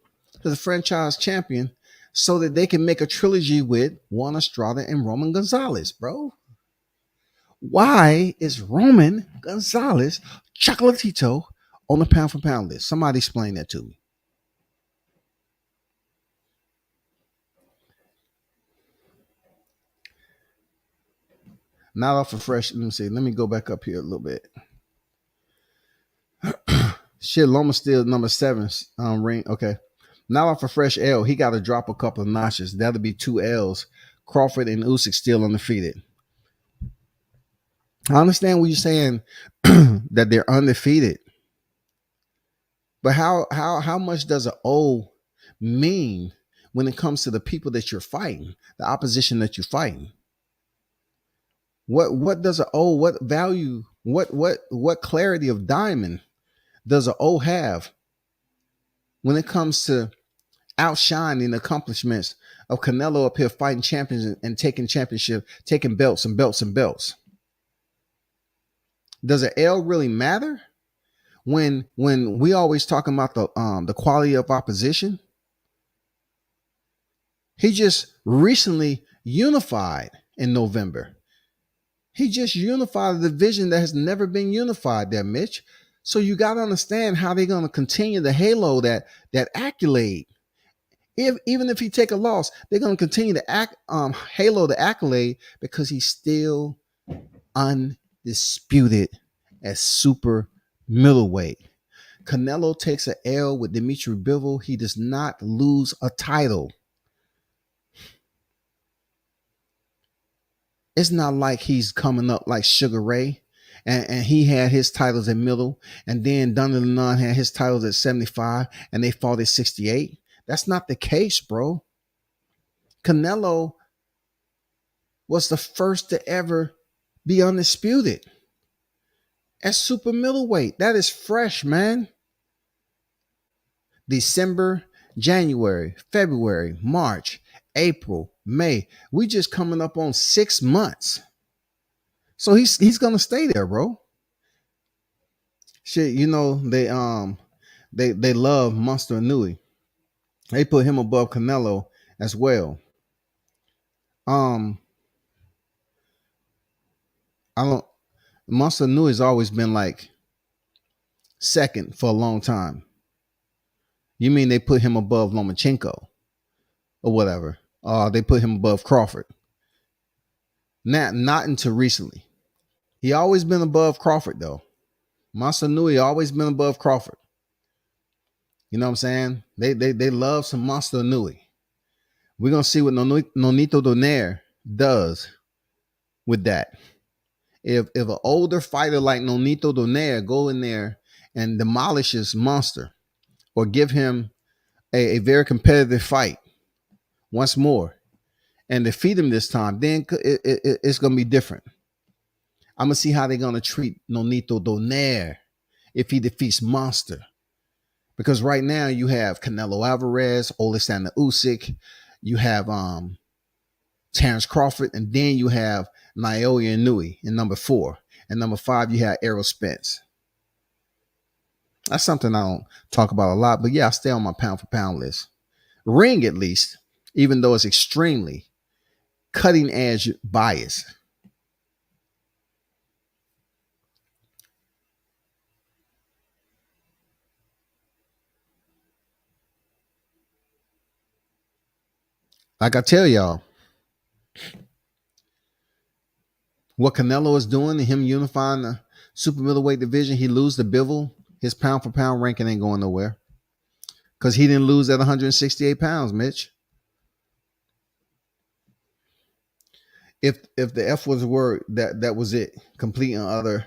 to the franchise champion so that they can make a trilogy with Juan Estrada and Roman Gonzalez, bro. Why is Roman Gonzalez Chocolatito on the pound for pound list? Somebody explain that to me. Not off of fresh. Let me see. Let me go back up here a little bit. Shit, Loma still number 7 ring. Okay. Not off a fresh L. He got to drop a couple of notches. That'll be 2 L's. Crawford and Usyk still undefeated. I understand what you're saying that they're undefeated. But how much does an O mean when it comes to the people that you're fighting, the opposition that you're fighting? What does an O, what value, what clarity of diamond does an O have when it comes to outshining the accomplishments of Canelo up here fighting champions and taking championship, taking belts and belts and belts? Does an L really matter when we always talking about the quality of opposition? He just recently unified in November. He just unified a division that has never been unified there, Mitch. So you got to understand how they're going to continue to halo that accolade. Even if he take a loss, they're going to continue to halo the accolade because he's still undisputed as super middleweight. Canelo takes an L with Dimitri Bivol. He does not lose a title. It's not like he's coming up like Sugar Ray and he had his titles at middle and then Donovan Nunn had his titles at 75 and they fought at 68. That's not the case, bro. Canelo was the first to ever be undisputed at super middleweight. That is fresh, man. December, January, February, March, April, May. We just coming up on 6 months. So he's gonna stay there, bro. Shit, you know, they love Monster Nui. They put him above Canelo as well. I don't. Monster Nui has always been like second for a long time. You mean they put him above Lomachenko or whatever? They put him above Crawford. Not until recently. He always been above Crawford though. Monster Nui always been above Crawford. You know what I'm saying? They love some Monster Nui. We're gonna see what Nonito Donaire does with that. If an older fighter like Nonito Donaire go in there and demolishes Monster or give him a very competitive fight once more and defeat him this time, then it's gonna be different. I'm gonna see how they're gonna treat Nonito Donaire if he defeats Monster. Because right now you have Canelo Alvarez, Oleksandr Usyk, you have Terrence Crawford, and then you have Naoya Inoue in number 4. And number 5, you have Errol Spence. That's something I don't talk about a lot, but yeah, I stay on my pound for pound list. Ring, at least, even though it's extremely cutting edge bias. Like I tell y'all, what Canelo is doing and him unifying the super middleweight division, he lose to Bivol, his pound for pound ranking ain't going nowhere. Because he didn't lose at 168 pounds, Mitch. If the F was a word, that was it. Complete and utter.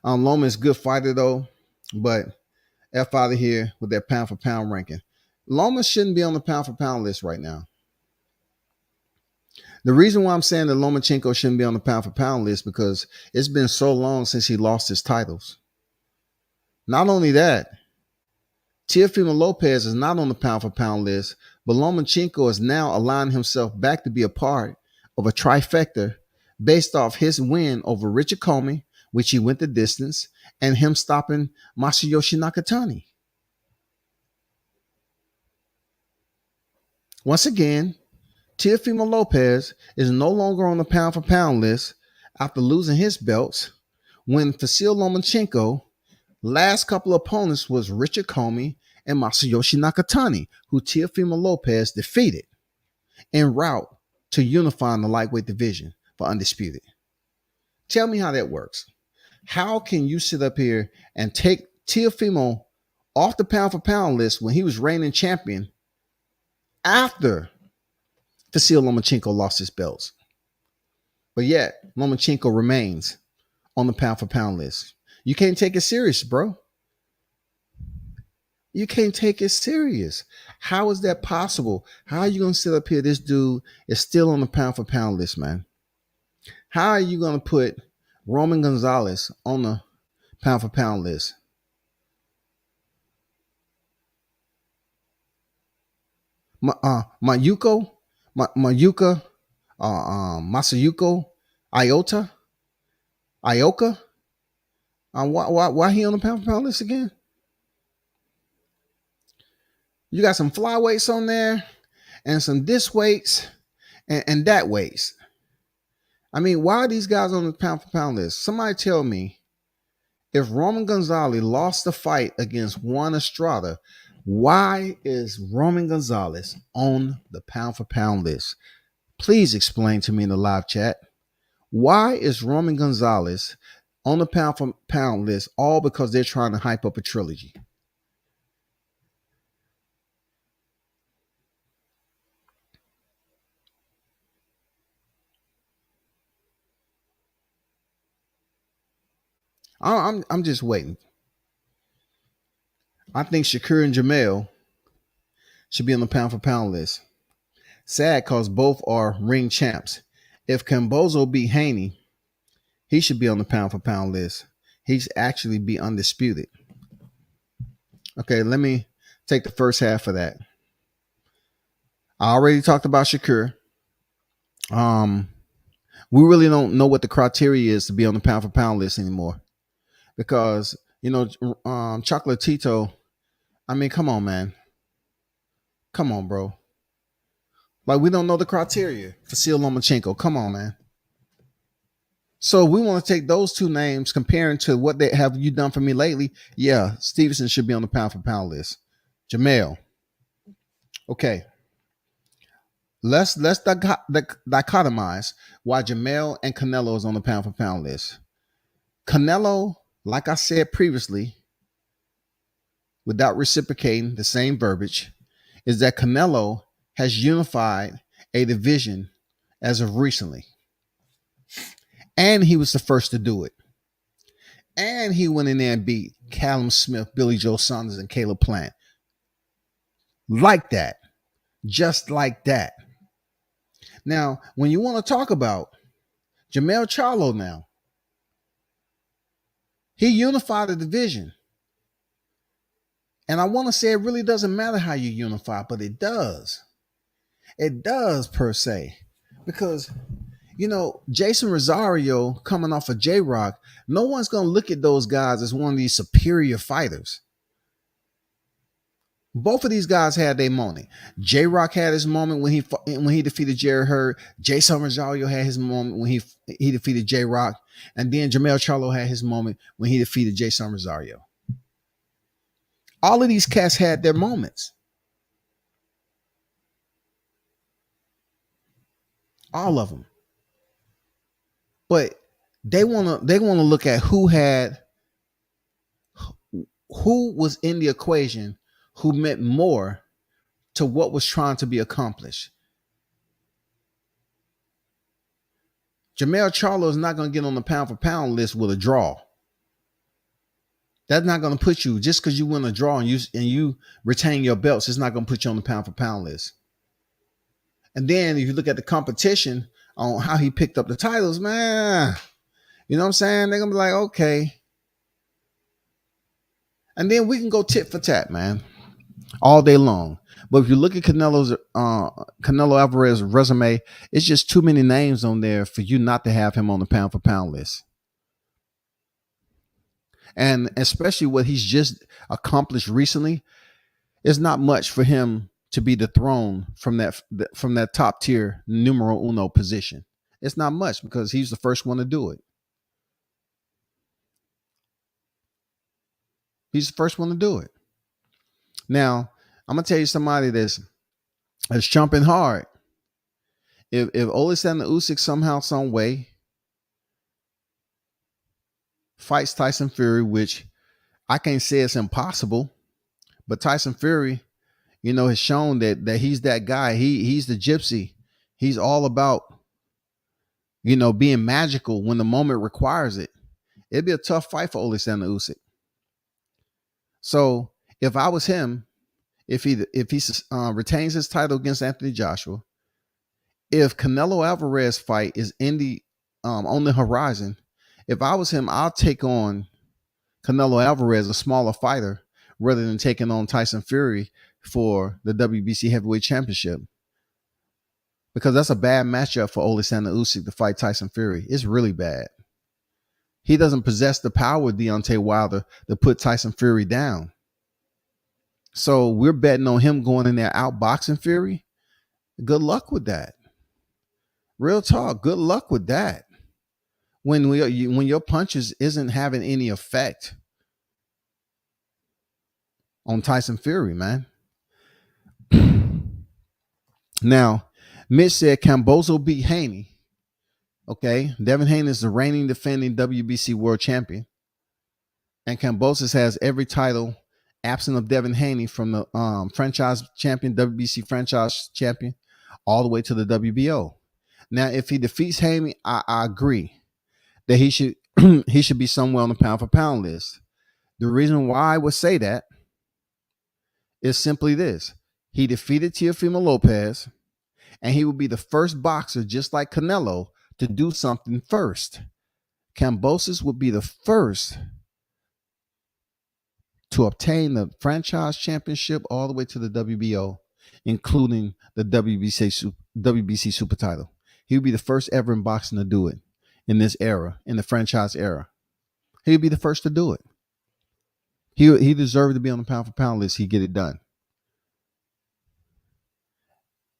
Loma's a good fighter though, but F out of here with that pound for pound ranking. Loma shouldn't be on the pound for pound list right now. The reason why I'm saying that Lomachenko shouldn't be on the pound for pound list because it's been so long since he lost his titles. Not only that, Teofimo Lopez is not on the pound for pound list, but Lomachenko is now aligning himself back to be a part of a trifecta based off his win over Richard Comey, which he went the distance, and him stopping Masayoshi Nakatani. Once again, Teofimo Lopez is no longer on the pound for pound list after losing his belts when Vasyl Lomachenko last couple of opponents was Richard Comey and Masayoshi Nakatani, who Teofimo Lopez defeated en route to unifying the lightweight division for undisputed. Tell me how that works. How can you sit up here and take Teofimo off the pound for pound list when he was reigning champion after Vasyl Lomachenko lost his belts? But yet, Lomachenko remains on the pound for pound list. You can't take it serious, bro. You can't take it serious. How is that possible? How are you going to sit up here? This dude is still on the pound for pound list, man. How are you going to put Roman Gonzalez on the pound for pound list? Masayuko Ioka. Why he on the pound for pound list again? You got some flyweights on there and some this weights and that weights. I mean, why are these guys on the pound for pound list? Somebody tell me, if Roman Gonzalez lost the fight against Juan Estrada, why is Roman Gonzalez on the pound for pound list? Please explain to me in the live chat. Why is Roman Gonzalez on the pound for pound list all because they're trying to hype up a trilogy? I'm just waiting. I think Shakur and Jamel should be on the pound for pound list. Sad because both are ring champs. If Cambozo beat Haney, he should be on the pound for pound list. He should actually be undisputed. Okay, let me take the first half of that. I already talked about Shakur. We really don't know what the criteria is to be on the pound for pound list anymore. Because, Chocolatito, I mean, come on, man. Come on, bro. Like, we don't know the criteria for Vasyl Lomachenko. Come on, man. So we want to take those two names, comparing to what they have you done for me lately. Yeah, Stevenson should be on the pound for pound list. Jamel. Okay. Let's dichotomize why Jamel and Canelo is on the pound for pound list. Canelo, like I said previously, without reciprocating the same verbiage, is that Canelo has unified a division as of recently. And he was the first to do it. And he went in there and beat Callum Smith, Billy Joe Saunders, and Caleb Plant. Like that. Just like that. Now, when you want to talk about Jamel Charlo now, he unified the division. And I want to say it really doesn't matter how you unify, but it does. It does, per se. Because, Jason Rosario coming off of J-Rock, no one's going to look at those guys as one of these superior fighters. Both of these guys had their moment. J-Rock had his moment when he defeated Jerry Hurd. Jason Rosario had his moment when he defeated J-Rock. And then Jamel Charlo had his moment when he defeated Jason Rosario. All of these cats had their moments. All of them. But they want to look at who was in the equation, who meant more to what was trying to be accomplished. Jamel Charlo is not going to get on the pound for pound list with a draw. That's not going to put you, just because you win a draw and you retain your belts, it's not going to put you on the pound for pound list. And then if you look at the competition on how he picked up the titles, man, you know what I'm saying? They're going to be like, okay. And then we can go tit for tat, man, all day long. But if you look at Canelo Alvarez's resume, it's just too many names on there for you not to have him on the pound for pound list. And especially what he's just accomplished recently, it's not much for him to be dethroned from that top tier numero uno position. It's not much because he's the first one to do it. He's the first one to do it. Now, I'm gonna tell you somebody that's jumping hard. If Oleksandr Usyk somehow, some way fights Tyson Fury, which I can't say it's impossible, but Tyson Fury, has shown that he's that guy. He's the gypsy. He's all about, being magical when the moment requires it. It'd be a tough fight for Oleksandr Usyk. So if I was him, if he retains his title against Anthony Joshua, if Canelo Alvarez fight is on the horizon, if I was him, I'll take on Canelo Alvarez, a smaller fighter, rather than taking on Tyson Fury for the WBC Heavyweight Championship. Because that's a bad matchup for Oleksandr Usyk to fight Tyson Fury. It's really bad. He doesn't possess the power of Deontay Wilder to put Tyson Fury down. So we're betting on him going in there outboxing Fury. Good luck with that. Real talk. Good luck with that. When your punches isn't having any effect on Tyson Fury, man. Now, Mitch said Cambozo beat Haney. Okay, Devin Haney is the reigning defending WBC world champion. And Cambosos has every title absent of Devin Haney, from the franchise champion, WBC franchise champion, all the way to the WBO. Now, if he defeats Haney, I agree that he should be somewhere on the pound for pound list. The reason why I would say that is simply this. He defeated Teofimo Lopez, and he would be the first boxer, just like Canelo, to do something first. Cambosos would be the first to obtain the franchise championship all the way to the WBO, including the WBC super title. He would be the first ever in boxing to do it in this era, in the franchise era. He would be the first to do it. He deserved to be on the pound for pound list. He'd get it done.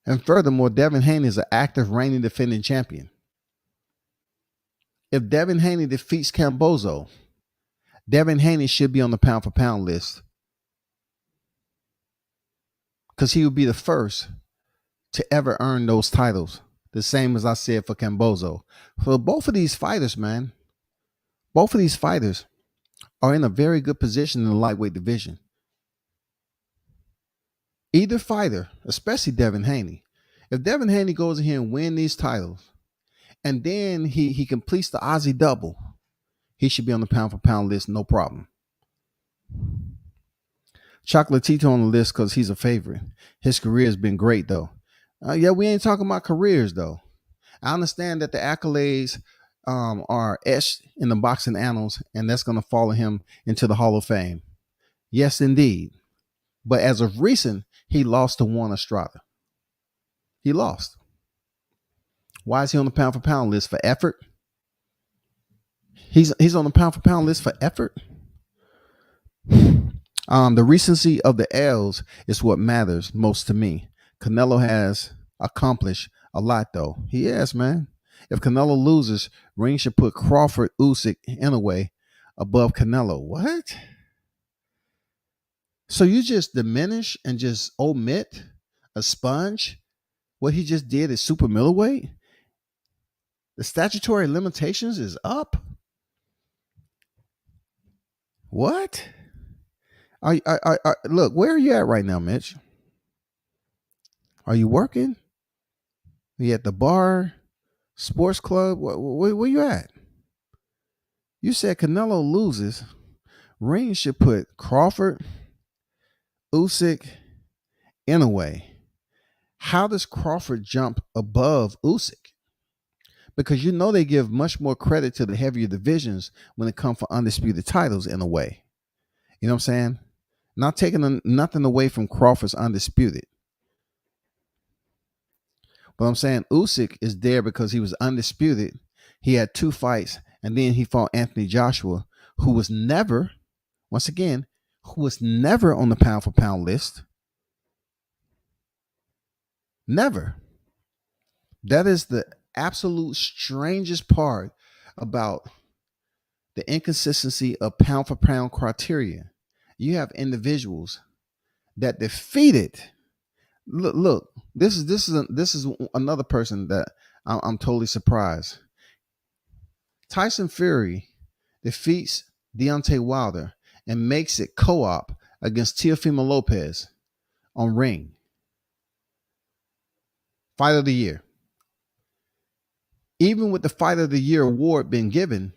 And furthermore, Devin Haney is an active reigning defending champion. if Devin Haney defeats Cambozo, Devin Haney should be on the pound for pound list because he would be the first to ever earn those titles. The same as I said for Cambozo. So both of these fighters, man, both of these fighters are in a very good position in the lightweight division. Either fighter, especially Devin Haney, if Devin Haney goes in here and win these titles, and then he completes the Aussie double, he should be on the pound for pound list, no problem. Chocolatito on the list because he's a favorite. His career has been great, though. Yeah, we ain't talking about careers, though. I understand that the accolades are etched in the boxing annals, and that's going to follow him into the Hall of Fame. Yes, indeed. But as of recent, he lost to Juan Estrada. He lost. Why is he on the pound for pound list? For effort? He's on the pound for pound list for effort. The recency of the L's is what matters most to me. Canelo has accomplished a lot, though. He has, man. If Canelo loses, Ring should put Crawford, Usyk, Inoue above Canelo. What? So you just diminish and just omit a sponge? What he just did is super middleweight? The statutory limitations is up? What? Look, where are you at right now, Mitch? Are you working? Are you at the bar, sports club? Where you at? You said Canelo loses. Ring should put Crawford, Usyk, Inoue. How does Crawford jump above Usyk? Because you know they give much more credit to the heavier divisions when it comes for undisputed titles in a way. You know what I'm saying? Not taking nothing away from Crawford's undisputed. But I'm saying Usyk is there because he was undisputed. He had 2 fights, and then he fought Anthony Joshua, who was never, once again, who was never on the pound for pound list. Never. That is the absolute strangest part about the inconsistency of pound for pound criteria. You have individuals that defeated. Look. This is another person that I'm totally surprised. Tyson Fury defeats Deontay Wilder and makes it co-op against Teofimo Lopez on Ring. Fight of the year. Even with the Fight of the Year award being given,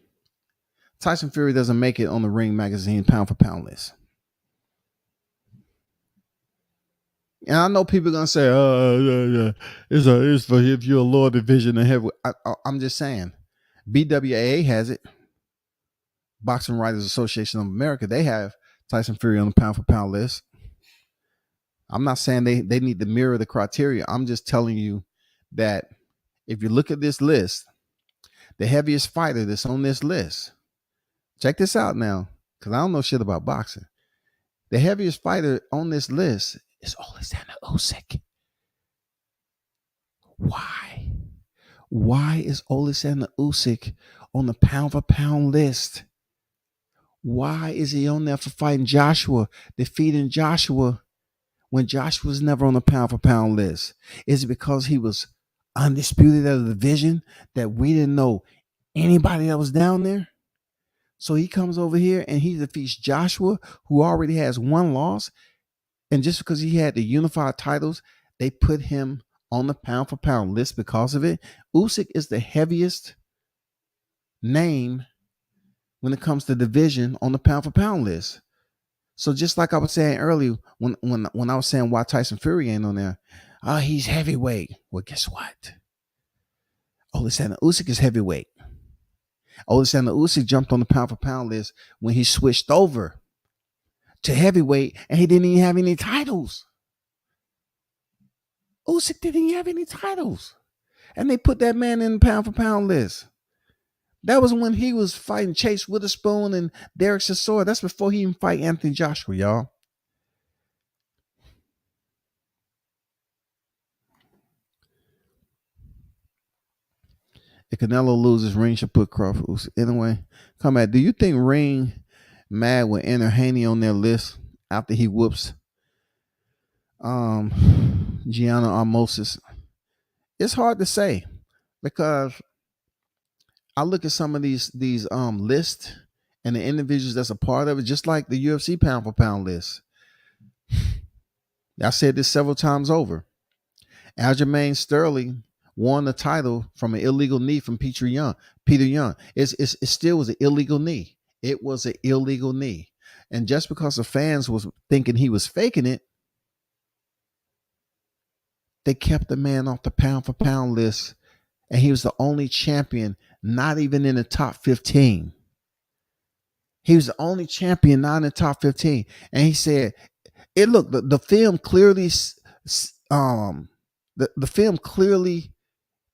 Tyson Fury doesn't make it on the Ring magazine pound for pound list. And I know people are gonna say, it's for if you're a lower division and heavy. I'm just saying, BWAA has it. Boxing Writers Association of America, they have Tyson Fury on the pound for pound list. I'm not saying they need to mirror the criteria. I'm just telling you that if you look at this list, the heaviest fighter that's on this list, check this out now, because I don't know shit about boxing. The heaviest fighter on this list is Oliveira Usyk. Why? Why is Oliveira Usyk on the pound for pound list? Why is he on there for fighting Joshua, defeating Joshua when Joshua's never on the pound for pound list? Is it because he was undisputed at a division that we didn't know anybody that was down there? So he comes over here and he defeats Joshua, who already has 1 loss. And just because he had the unified titles, they put him on the pound for pound list because of it. Usyk is the heaviest name when it comes to division on the pound for pound list. So just like I was saying earlier, when I was saying why Tyson Fury ain't on there, he's heavyweight. Well, guess what? Oliveira Usyk is heavyweight. Oliveira Usyk jumped on the pound for pound list when he switched over to heavyweight, and he didn't even have any titles. Usyk didn't even have any titles. And they put that man in the pound for pound list. That was when he was fighting Chase Witherspoon and Derek Chisora. That's before he even fight Anthony Joshua, y'all. If Canelo loses, Ring should put Crawford. Anyway, come back. Do you think Ring mad with enter Haney on their list after he whoops Gianna Armosis? It's hard to say because I look at some of these lists and the individuals that's a part of it, just like the UFC pound for pound list. I said this several times over. Aljamain Sterling won the title from an illegal knee from Peter Young. It still was an illegal knee. It was an illegal knee. And just because the fans was thinking he was faking it, they kept the man off the pound for pound list. And he was the only champion not even in the top 15. He was the only champion not in the top 15. And he said, the film clearly the film clearly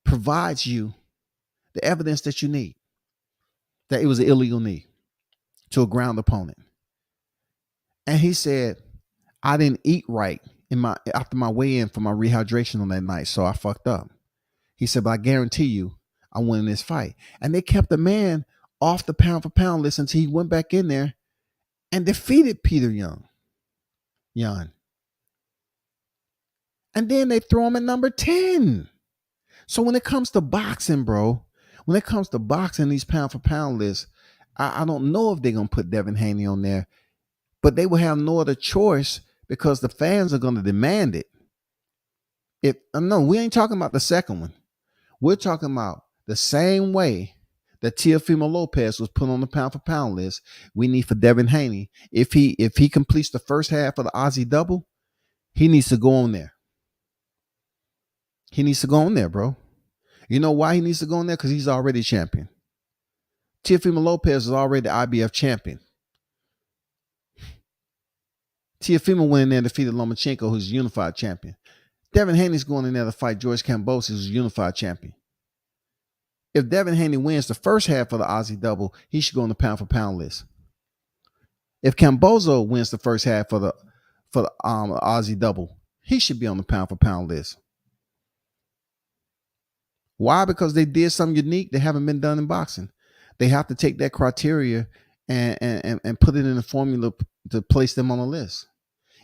provides you the evidence that you need that it was an illegal knee to a ground opponent. And he said, I didn't eat right after my weigh-in for my rehydration on that night, so I fucked up. He said, but I guarantee you I won this fight. And they kept the man off the pound for pound list until he went back in there and defeated Peter Young. And then they throw him at number 10. So when it comes to boxing, bro, these pound for pound lists, I don't know if they're going to put Devin Haney on there, but they will have no other choice because the fans are going to demand it. No, we ain't talking about the second one. We're talking about the same way that Teofimo Lopez was put on the pound for pound list. We need for Devin Haney. If he completes the first half of the Aussie double, he needs to go on there. He needs to go on there, bro. You know why he needs to go on there? Because he's already champion. Teofimo Lopez is already the IBF champion. Teofimo went in there and defeated Lomachenko, who's unified champion. Devin Haney's going in there to fight George Kambosos, who's unified champion. If Devin Haney wins the first half of the Aussie double, he should go on the pound for pound list. If Kambosos wins the first half of the Aussie double, he should be on the pound for pound list. Why? Because they did something unique that haven't been done in boxing. They have to take that criteria and put it in a formula to place them on the list.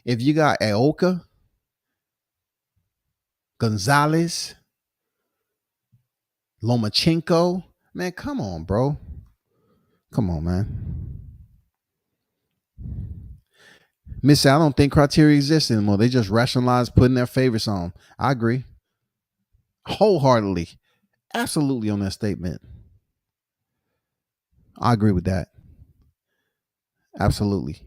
If you got Aoka, Gonzalez, Lomachenko, man, come on, bro. Come on, man. Miss, I don't think criteria exists anymore. They just rationalize putting their favorites on. I agree. Wholeheartedly. Absolutely on that statement. I agree with that. Absolutely.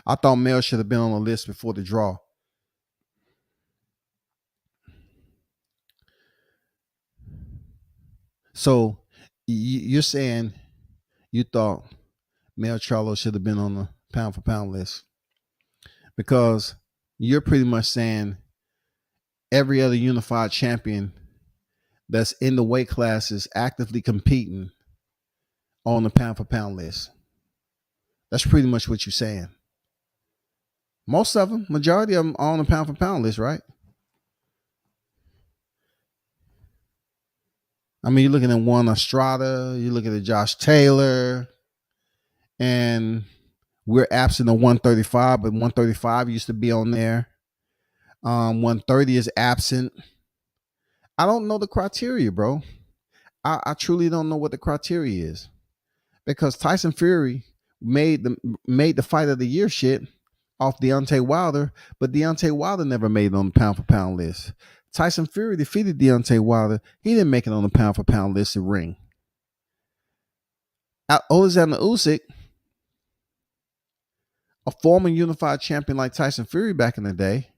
I thought Mel should have been on the list before the draw. So you're saying you thought Mel Charlo should have been on the pound for pound list because you're pretty much saying every other unified champion that's in the weight classes actively competing on the pound for pound list. That's pretty much what you're saying. Most of them, majority of them are on the pound for pound list, right? I mean, you're looking at Juan Estrada, you're looking at Josh Taylor, and we're absent of 135, but 135 used to be on there. 130 is absent. I don't know the criteria, bro. I truly don't know what the criteria is because Tyson Fury made the fight of the year shit off Deontay Wilder, but Deontay Wilder never made it on the pound for pound list. Tyson Fury defeated Deontay Wilder. He didn't make it on the pound for pound list in ring. Alexander Usyk, a former unified champion like Tyson Fury back in the day,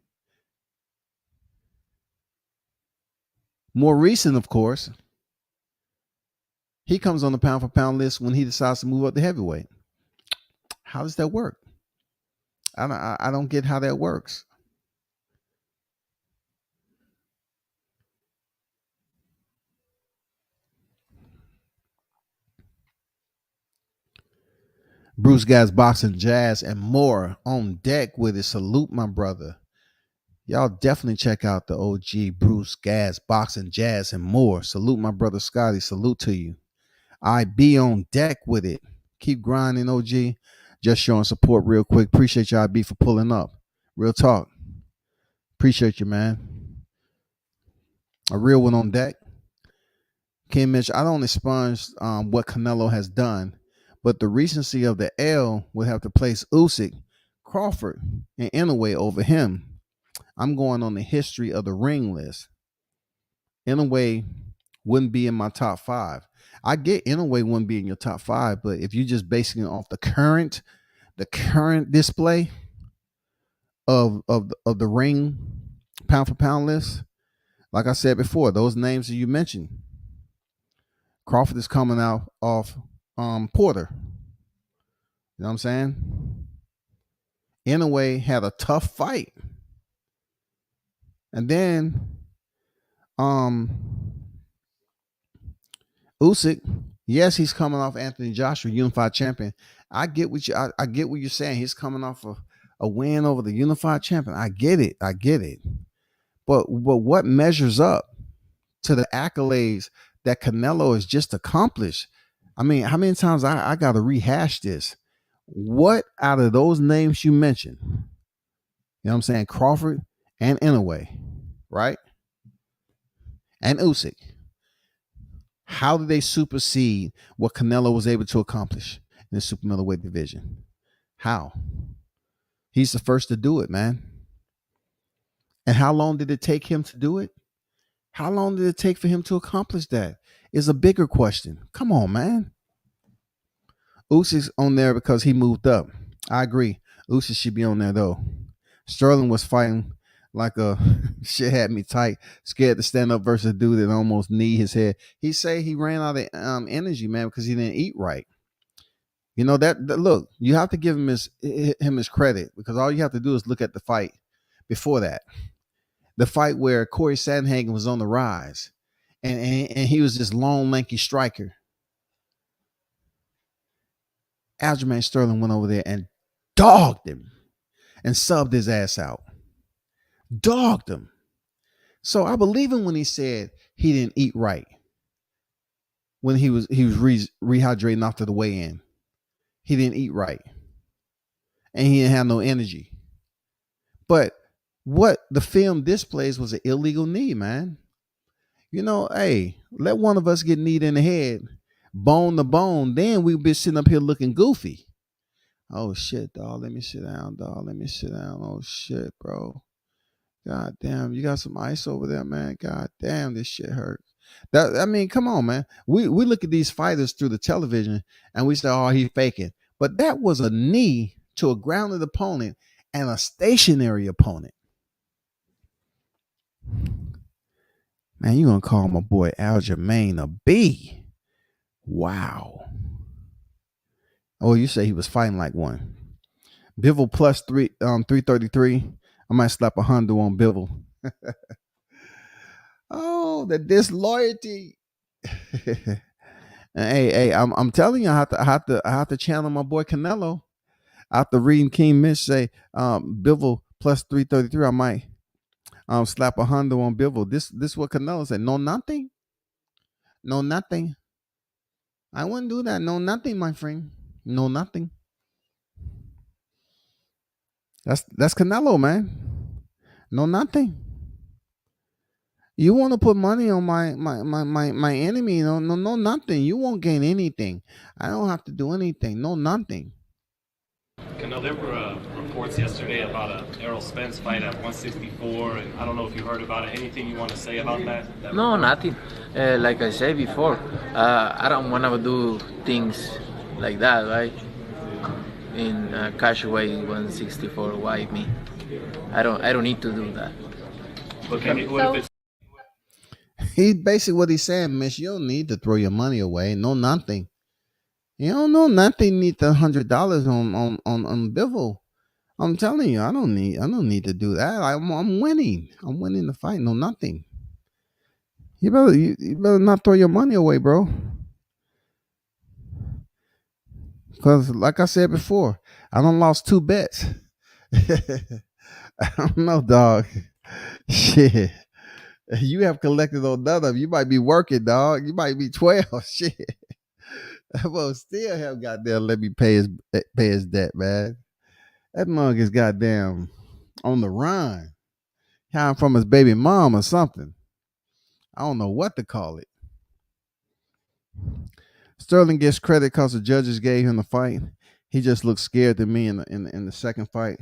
more recent, of course, he comes on the pound for pound list when he decides to move up to heavyweight. How does that work? I don't get how that works. Bruce Guys Boxing Jazz and more on deck with it. Salute, my brother. Y'all definitely check out the OG Bruce Gas, Boxing, Jazz, and more. Salute my brother Scotty. Salute to you. I be on deck with it. Keep grinding, OG. Just showing support real quick. Appreciate y'all be for pulling up. Real talk. Appreciate you, man. A real one on deck. Ken Mitch, I don't expunge what Canelo has done, but the recency of the L would have to place Usyk, Crawford, and Inoue over him. I'm going on the history of the ring list. Inoue wouldn't be in my top 5. I get Inoue wouldn't be in your top 5, but if you're just basing it off the current display of the ring pound for pound list, like I said before, those names that you mentioned, Crawford is coming out off Porter. You know what I'm saying? Inoue had a tough fight. And then Usyk, yes, he's coming off Anthony Joshua, unified champion. I get what you're saying. He's coming off a win over the unified champion. I get it. But what measures up to the accolades that Canelo has just accomplished? I mean, how many times I got to rehash this? What out of those names you mentioned, you know what I'm saying, Crawford and Inoue, right? And Usyk, how did they supersede what Canelo was able to accomplish in the super middleweight division? How? He's the first to do it, man. And how long did it take him to do it? How long did it take for him to accomplish that? Is a bigger question. Come on, man. Usyk's on there because he moved up. I agree. Usyk should be on there though. Sterling was fighting like a shit had me tight, scared to stand up versus a dude that almost knee his head. He say he ran out of energy, man, because he didn't eat right. You know that look, you have to give him his credit, because all you have to do is look at the fight before that. The fight where Corey Sandhagen was on the rise, and he was this long, lanky striker. Aljamain Sterling went over there and dogged him and subbed his ass out. Dogged him. So I believe him when he said he didn't eat right when he was rehydrating after the weigh-in. He didn't eat right, and he didn't have no energy. But what the film displays was an illegal knee, man. You know, hey, let one of us get kneed in the head, bone to bone, then we'll be sitting up here looking goofy. Oh shit, dog. Let me sit down, dog. Let me sit down. Oh shit, bro. God damn, you got some ice over there, man. God damn, this shit hurts. I mean, come on, man. We look at these fighters through the television and we say, oh, he's faking. But that was a knee to a grounded opponent and a stationary opponent. Man, you gonna call my boy Aljamain a B? Wow. Oh, you say he was fighting like one. Bivol plus 333. I might slap a Hondo on Bivol. Oh, the disloyalty. hey, I'm telling you, I have to channel my boy Canelo. After reading King Mitch say Bivol plus 333, I might slap a Hondo on Bivol. This is what Canelo said. No nothing. No nothing. I wouldn't do that. No nothing, my friend. No nothing. That's Canelo, man. No nothing. You want to put money on my enemy? No nothing. You won't gain anything. I don't have to do anything. No nothing. Canelo, there were reports yesterday about a Errol Spence fight at 164, and I don't know if you heard about it. Anything you want to say about that? No, nothing. Like I said before, I don't want to do things like that, right? In casualweight 164, why me? I don't need to do that. Okay. He basically what he's saying, Miss, you don't need to throw your money away. No nothing. You don't know nothing. Need the $100 on Bivol. I'm telling you, I don't need to do that. I'm winning. I'm winning the fight. No nothing. You better not throw your money away, bro. Because like I said before, I done lost 2 bets. I don't know, dog. Shit. You have collected on none of them. You might be working, dog. You might be 12. Shit. That boy still have goddamn let me pay his debt, man. That mug is goddamn on the run. Hiding from his baby mom or something. I don't know what to call it. Sterling gets credit because the judges gave him the fight. He just looked scared to me in the second fight.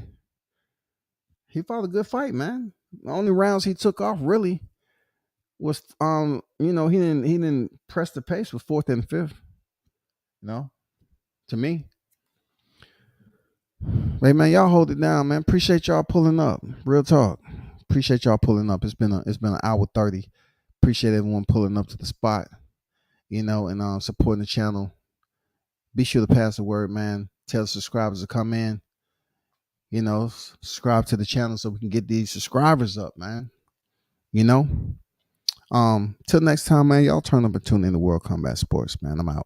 He fought a good fight, man. The only rounds he took off really was he didn't press the pace with fourth and fifth. To me. Hey man, y'all hold it down, man. Appreciate y'all pulling up. Real talk. Appreciate y'all pulling up. It's been an hour 30. Appreciate everyone pulling up to the spot, and supporting the channel. Be sure to pass the word, man. Tell the subscribers to come in. Subscribe to the channel so we can get these subscribers up, man. Till next time, man. Y'all turn up and tune in to World Combat Sports, man. I'm out.